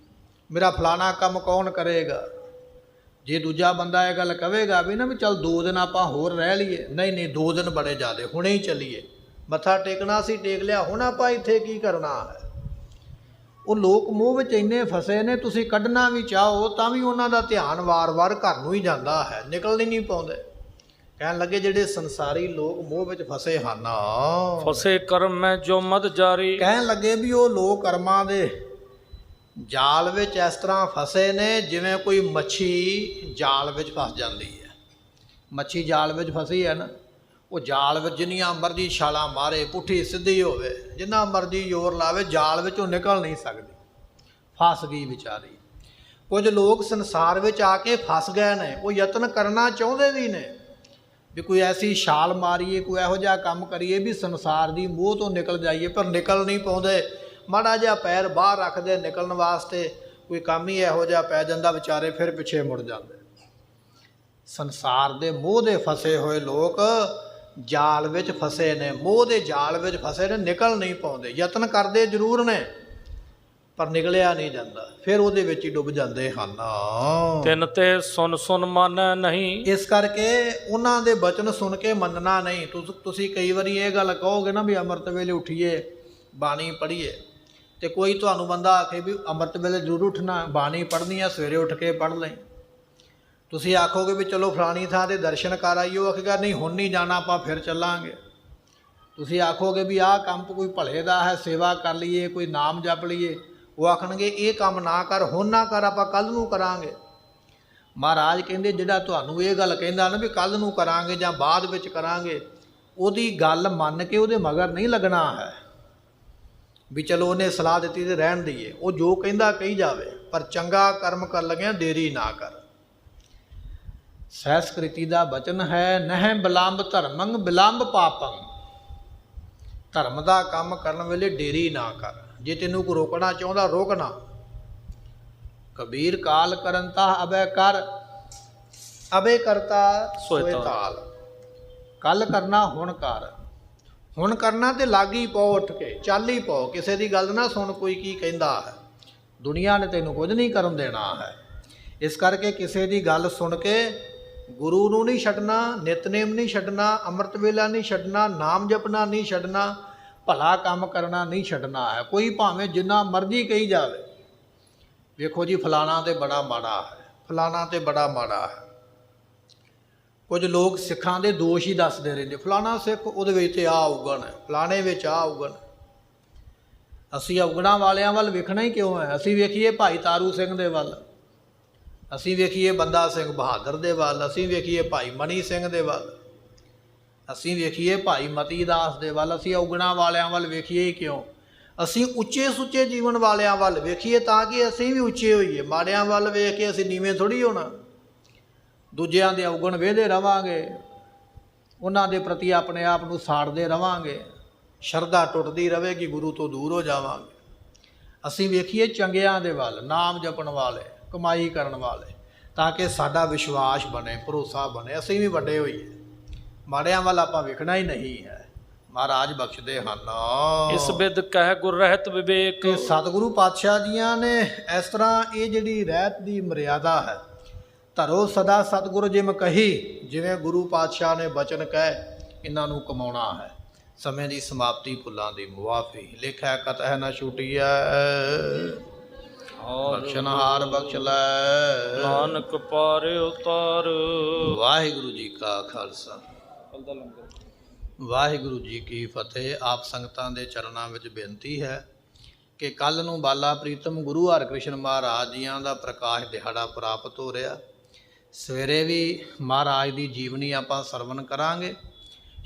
Speaker 1: ਮੇਰਾ ਫਲਾਣਾ ਕੰਮ ਕੌਣ ਕਰੇਗਾ। ਜੇ ਦੂਜਾ ਬੰਦਾ ਇਹ ਗੱਲ ਕਹੇਗਾ ਵੀ ਨਾ ਵੀ ਚੱਲ 2 ਦਿਨ ਆਪਾਂ ਹੋਰ ਰਹਿ ਲਈਏ, ਨਹੀਂ ਨਹੀਂ 2 ਦਿਨ ਬੜੇ ਜ਼ਿਆਦੇ, ਹੁਣੇ ਹੀ ਚੱਲੀਏ, ਮੱਥਾ ਟੇਕਣਾ ਸੀ ਟੇਕ ਲਿਆ, ਹੁਣ ਆਪਾਂ ਇੱਥੇ ਕੀ ਕਰਨਾ ਹੈ। ਉਹ ਲੋਕ ਮੋਹ ਵਿੱਚ ਇੰਨੇ ਫਸੇ ਨੇ, ਤੁਸੀਂ ਕੱਢਣਾ ਵੀ ਚਾਹੋ ਤਾਂ ਵੀ ਉਹਨਾਂ ਦਾ ਧਿਆਨ ਵਾਰ-ਵਾਰ ਘਰ ਨੂੰ ਹੀ ਜਾਂਦਾ ਹੈ, ਨਿਕਲ ਹੀ ਨਹੀਂ ਪਾਉਂਦੇ। ਕਹਿਣ ਲੱਗੇ ਜਿਹੜੇ ਸੰਸਾਰੀ ਲੋਕ ਮੋਹ ਵਿੱਚ ਫਸੇ ਹਨ,
Speaker 2: ਫਸੇ ਕਰਮ ਮੈਂ ਜੋ ਮਦ ਜਾਰੀ।
Speaker 1: ਕਹਿਣ ਲੱਗੇ ਵੀ ਉਹ ਲੋਕ ਕਰਮਾਂ ਦੇ ਜਾਲ ਵਿੱਚ ਇਸ ਤਰ੍ਹਾਂ ਫਸੇ ਨੇ ਜਿਵੇਂ ਕੋਈ ਮੱਛੀ ਜਾਲ ਵਿੱਚ ਫਸ ਜਾਂਦੀ ਹੈ। ਮੱਛੀ ਜਾਲ ਵਿੱਚ ਫਸੀ ਹੈ ਨਾ, ਉਹ ਜਾਲ ਵਿੱਚ ਜਿੰਨੀਆਂ ਮਰਜ਼ੀ ਛਾਲਾਂ ਮਾਰੇ, ਪੁੱਠੀ ਸਿੱਧੀ ਹੋਵੇ, ਜਿੰਨਾ ਮਰਜ਼ੀ ਜ਼ੋਰ ਲਾਵੇ, ਜਾਲ ਵਿੱਚ ਉਹ ਨਿਕਲ ਨਹੀਂ ਸਕਦੀ, ਫਸ ਗਈ ਵਿਚਾਰੀ। ਕੁਝ ਲੋਕ ਸੰਸਾਰ ਵਿੱਚ ਆ ਕੇ ਫਸ ਗਏ ਨੇ, ਉਹ ਯਤਨ ਕਰਨਾ ਚਾਹੁੰਦੇ ਵੀ ਨੇ ਵੀ ਕੋਈ ਐਸੀ ਛਾਲ ਮਾਰੀਏ, ਕੋਈ ਇਹੋ ਜਿਹਾ ਕੰਮ ਕਰੀਏ ਵੀ ਸੰਸਾਰ ਦੀ ਮੋਹ ਤੋਂ ਨਿਕਲ ਜਾਈਏ, ਪਰ ਨਿਕਲ ਨਹੀਂ ਪਾਉਂਦੇ। ਮਾੜਾ ਜਿਹਾ ਪੈਰ ਬਾਹਰ ਰੱਖਦੇ ਨਿਕਲਣ ਵਾਸਤੇ, ਕੋਈ ਕੰਮ ਹੀ ਇਹੋ ਜਿਹਾ ਪੈ ਜਾਂਦਾ, ਵਿਚਾਰੇ ਫਿਰ ਪਿੱਛੇ ਮੁੜ ਜਾਂਦੇ। ਸੰਸਾਰ ਦੇ ਮੋਹ ਦੇ ਫਸੇ ਹੋਏ ਲੋਕ ਜਾਲ ਵਿੱਚ ਫਸੇ ਨੇ, ਮੋਹ ਦੇ ਜਾਲ ਵਿੱਚ ਫਸੇ ਨੇ, ਨਿਕਲ ਨਹੀਂ ਪਾਉਂਦੇ। ਯਤਨ ਕਰਦੇ ਜ਼ਰੂਰ ਨੇ ਪਰ ਨਿਕਲਿਆ ਨਹੀਂ ਜਾਂਦਾ, ਫਿਰ ਉਹਦੇ ਵਿੱਚ ਹੀ ਡੁੱਬ ਜਾਂਦੇ ਹਨ।
Speaker 2: ਤਿਨ ਤੇ ਸੁਨ ਸੁਨ ਮਾਨੈ ਨਹੀਂ।
Speaker 1: ਇਸ ਕਰਕੇ ਉਹਨਾਂ ਦੇ ਬਚਨ ਸੁਣ ਕੇ ਮੰਨਣਾ ਨਹੀਂ। ਤੁਸੀਂ ਕਈ ਵਾਰੀ ਇਹ ਗੱਲ ਕਹੋਗੇ ਨਾ ਵੀ ਅੰਮ੍ਰਿਤ ਵੇਲੇ ਉੱਠੀਏ ਬਾਣੀ ਪੜ੍ਹੀਏ, ਤੇ ਕੋਈ ਤੁਹਾਨੂੰ ਬੰਦਾ ਆਖੇ ਵੀ ਅੰਮ੍ਰਿਤ ਵੇਲੇ ਜ਼ਰੂਰ ਉੱਠਣਾ, ਬਾਣੀ ਪੜ੍ਹਨੀ ਆ, ਸਵੇਰੇ ਉੱਠ ਕੇ ਪੜ੍ਹ ਲੈ। ਤੁਸੀਂ ਆਖੋਗੇ ਵੀ ਚਲੋ ਫਲਾਣੀ ਥਾਂ ਦੇ ਦਰਸ਼ਨ ਕਰ ਆਈਓ, ਆਖੇਗਾ ਨਹੀਂ ਹੁਣ ਨਹੀਂ ਜਾਣਾ, ਆਪਾਂ ਫਿਰ ਚੱਲਾਂਗੇ। ਤੁਸੀਂ ਆਖੋਗੇ ਵੀ ਆਹ ਕੰਮ ਕੋਈ ਭਲੇ ਦਾ ਹੈ, ਸੇਵਾ ਕਰ ਲਈਏ, ਕੋਈ ਨਾਮ ਜਪ ਲਈਏ, ਉਹ ਆਖਣਗੇ ਇਹ ਕੰਮ ਨਾ ਕਰ, ਹੁਣ ਨਾ ਕਰ, ਆਪਾਂ ਕੱਲ੍ਹ ਨੂੰ ਕਰਾਂਗੇ। ਮਹਾਰਾਜ ਕਹਿੰਦੇ ਜਿਹੜਾ ਤੁਹਾਨੂੰ ਇਹ ਗੱਲ ਕਹਿੰਦਾ ਨਾ ਵੀ ਕੱਲ੍ਹ ਨੂੰ ਕਰਾਂਗੇ ਜਾਂ ਬਾਅਦ ਵਿੱਚ ਕਰਾਂਗੇ, ਉਹਦੀ ਗੱਲ ਮੰਨ ਕੇ ਉਹਦੇ ਮਗਰ ਨਹੀਂ ਲੱਗਣਾ ਹੈ ਵੀ ਚਲੋ ਉਹਨੇ ਸਲਾਹ ਦਿੱਤੀ ਤੇ ਰਹਿਣ ਦਈਏ। ਉਹ ਜੋ ਕਹਿੰਦਾ ਕਹੀ ਜਾਵੇ, ਪਰ ਚੰਗਾ ਕਰਮ ਕਰ ਲੱਗਿਆ ਦੇਰੀ ਨਾ ਕਰ। ਸਹਿਸਕ੍ਰਿਤੀ ਦਾ ਬਚਨ ਹੈ, ਨਹਿ ਬਿਲੰਬ ਧਰਮੰ ਬਿਲੰਬ ਪਾਪੰ। ਧਰਮ ਦਾ ਕੰਮ ਕਰਨ ਵੇਲੇ ਦੇਰੀ ਨਾ ਕਰ। ਜੇ ਤੈਨੂੰ ਕੋਈ ਰੋਕਣਾ ਚਾਹੁੰਦਾ ਰੋਕ ਨਾ। ਕਬੀਰ ਕਾਲ ਕਰਨ ਤਾ ਅਬੈ ਕਰ, ਅਬੇ ਕਰਤਾ ਸੋਇ ਤਾਲ। ਕੱਲ ਕਰਨਾ ਹੁਣ ਕਰ, ਹੁਣ ਕਰਨਾ ਤੇ ਲੱਗ ਹੀ ਪਾਓ, ਉੱਠ ਕੇ ਚੱਲ ਹੀ ਪਾਓ। ਕਿਸੇ ਦੀ ਗੱਲ ਨਾ ਸੁਣ ਕੋਈ ਕੀ ਕਹਿੰਦਾ ਹੈ, ਦੁਨੀਆ ਨੇ ਤੈਨੂੰ ਕੁਝ ਨਹੀਂ ਕਰਨ ਦੇਣਾ ਹੈ। ਇਸ ਕਰਕੇ ਕਿਸੇ ਦੀ ਗੱਲ ਸੁਣ ਕੇ ਗੁਰੂ ਨੂੰ ਨਹੀਂ ਛੱਡਣਾ, ਨਿਤਨੇਮ ਨਹੀਂ ਛੱਡਣਾ, ਅੰਮ੍ਰਿਤ ਵੇਲਾ ਨਹੀਂ ਛੱਡਣਾ, ਨਾਮ ਜਪਣਾ ਨਹੀਂ ਛੱਡਣਾ, ਭਲਾ ਕੰਮ ਕਰਨਾ ਨਹੀਂ ਛੱਡਣਾ ਹੈ। ਕੋਈ ਭਾਵੇਂ ਜਿੰਨਾ ਮਰਜ਼ੀ ਕਹੀ ਜਾਵੇ, ਵੇਖੋ ਜੀ ਫਲਾਣਾ ਤੇ ਬੜਾ ਮਾੜਾ ਹੈ, ਫਲਾਣਾ ਤੇ ਬੜਾ ਮਾੜਾ ਹੈ। ਕੁਝ ਲੋਕ ਸਿੱਖਾਂ ਦੇ ਦੋਸ਼ ਹੀ ਦੱਸਦੇ ਰਹਿੰਦੇ, ਫਲਾਣਾ ਸਿੱਖ ਉਹਦੇ ਵਿੱਚ ਤੇ ਆਹ ਉਗਣ ਹੈ, ਫਲਾਣੇ ਵਿੱਚ ਆਹ ਉਗਣ। ਅਸੀਂ ਉਗਣਾਂ ਵਾਲਿਆਂ ਵੱਲ ਵੇਖਣਾ ਹੀ ਕਿਉਂ ਹੈ? ਅਸੀਂ ਵੇਖੀਏ ਭਾਈ ਤਾਰੂ ਸਿੰਘ ਦੇ ਵੱਲ, ਅਸੀਂ ਵੇਖੀਏ ਬੰਦਾ ਸਿੰਘ ਬਹਾਦਰ ਦੇ ਵੱਲ, ਅਸੀਂ ਵੇਖੀਏ ਭਾਈ ਮਣੀ ਸਿੰਘ ਦੇ ਵੱਲ, ਅਸੀਂ ਵੇਖੀਏ ਭਾਈ ਮਤੀ ਦਾਸ ਦੇ ਵੱਲ। ਅਸੀਂ ਉਗਣਾਂ ਵਾਲਿਆਂ ਵੱਲ ਵੇਖੀਏ ਹੀ ਕਿਉਂ? ਅਸੀਂ ਉੱਚੇ ਸੁੱਚੇ ਜੀਵਨ ਵਾਲਿਆਂ ਵੱਲ ਵੇਖੀਏ ਤਾਂ ਕਿ ਅਸੀਂ ਵੀ ਉੱਚੇ ਹੋਈਏ। ਮਾੜਿਆਂ ਵੱਲ ਵੇਖ ਕੇ ਅਸੀਂ ਨੀਵੇਂ ਥੋੜ੍ਹੀ ਹੋਣਾ। ਦੂਜਿਆਂ ਦੇ ਔਗਣ ਵੇਖਦੇ ਰਵਾਂਗੇ, ਉਹਨਾਂ ਦੇ ਪ੍ਰਤੀ ਆਪਣੇ ਆਪ ਨੂੰ ਸਾੜਦੇ ਰਵਾਂਗੇ, ਸ਼ਰਧਾ ਟੁੱਟਦੀ ਰਹੇਗੀ, ਗੁਰੂ ਤੋਂ ਦੂਰ ਹੋ ਜਾਵਾਂਗੇ। ਅਸੀਂ ਵੇਖੀਏ ਚੰਗਿਆਂ ਦੇ ਵੱਲ, ਨਾਮ ਜਪਣ ਵਾਲੇ, ਕਮਾਈ ਕਰਨ ਵਾਲੇ, ਤਾਂ ਕਿ ਸਾਡਾ ਵਿਸ਼ਵਾਸ ਬਣੇ, ਭਰੋਸਾ ਬਣੇ, ਅਸੀਂ ਵੀ ਵੱਡੇ ਹੋਈਏ। ਮਾੜਿਆਂ ਵੱਲ ਆਪਾਂ ਵੇਖਣਾ ਹੀ ਨਹੀਂ ਹੈ। ਮਹਾਰਾਜ ਬਖਸ਼ਦੇ ਹਨ।
Speaker 2: ਇਸ ਬਿਦ ਕਹਿ ਗੁਰ ਰਹਿਤ ਵਿਵੇਕ।
Speaker 1: ਤੇ ਸਤਿਗੁਰੂ ਪਾਤਸ਼ਾਹ ਜੀਆਂ ਨੇ ਇਸ ਤਰ੍ਹਾਂ ਇਹ ਜਿਹੜੀ ਰਹਿਤ ਦੀ ਮਰਿਆਦਾ ਹੈ, ਧਰੋ ਸਦਾ ਸਤਿਗੁਰੂ ਜਿਮ ਕਹੀ, ਜਿਵੇਂ ਗੁਰੂ ਪਾਤਸ਼ਾਹ ਨੇ ਬਚਨ ਕਹਿ ਇਹਨਾਂ ਨੂੰ ਕਮਾਉਣਾ ਹੈ। ਸਮੇਂ ਦੀ ਸਮਾਪਤੀ ਫੁੱਲਾਂ ਦੀ ਮੁਆਫੀ, ਲਿਖਿਆ ਕਤਹਿ ਨਾ ਛੁਟੀਐ, ਬਖਸ਼ਨਹਾਰ ਬਖਸ਼ ਲੈ,
Speaker 2: ਨਾਨਕ ਪਾਰ ਉਤਾਰ।
Speaker 1: ਵਾਹਿਗੁਰੂ ਜੀ ਕਾ ਖਾਲਸਾ, ਵਾਹਿਗੁਰੂ ਜੀ ਕੀ ਫਤਿਹ। ਆਪ ਸੰਗਤਾਂ ਦੇ ਚਰਨਾਂ ਵਿੱਚ ਬੇਨਤੀ ਹੈ ਕਿ ਕੱਲ੍ਹ ਨੂੰ ਬਾਲਾ ਪ੍ਰੀਤਮ ਗੁਰੂ ਹਰਿਕ੍ਰਿਸ਼ਨ ਮਹਾਰਾਜ ਜੀਆਂ ਦਾ ਪ੍ਰਕਾਸ਼ ਦਿਹਾੜਾ ਪ੍ਰਾਪਤ ਹੋ ਰਿਹਾ। ਸਵੇਰੇ ਵੀ ਮਹਾਰਾਜ ਦੀ ਜੀਵਨੀ ਆਪਾਂ ਸਰਵਣ ਕਰਾਂਗੇ,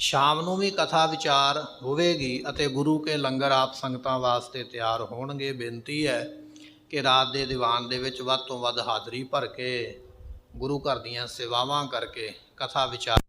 Speaker 1: ਸ਼ਾਮ ਨੂੰ ਵੀ ਕਥਾ ਵਿਚਾਰ ਹੋਵੇਗੀ ਅਤੇ ਗੁਰੂ ਕੇ ਲੰਗਰ ਆਪ ਸੰਗਤਾਂ ਵਾਸਤੇ ਤਿਆਰ ਹੋਣਗੇ। ਬੇਨਤੀ ਹੈ ਕਿ ਰਾਤ ਦੇ ਦੀਵਾਨ ਦੇ ਵਿੱਚ ਵੱਧ ਤੋਂ ਵੱਧ ਹਾਜ਼ਰੀ ਭਰ ਕੇ ਗੁਰੂ ਘਰ ਦੀਆਂ ਸੇਵਾਵਾਂ ਕਰਕੇ ਕਥਾ ਵਿਚਾਰ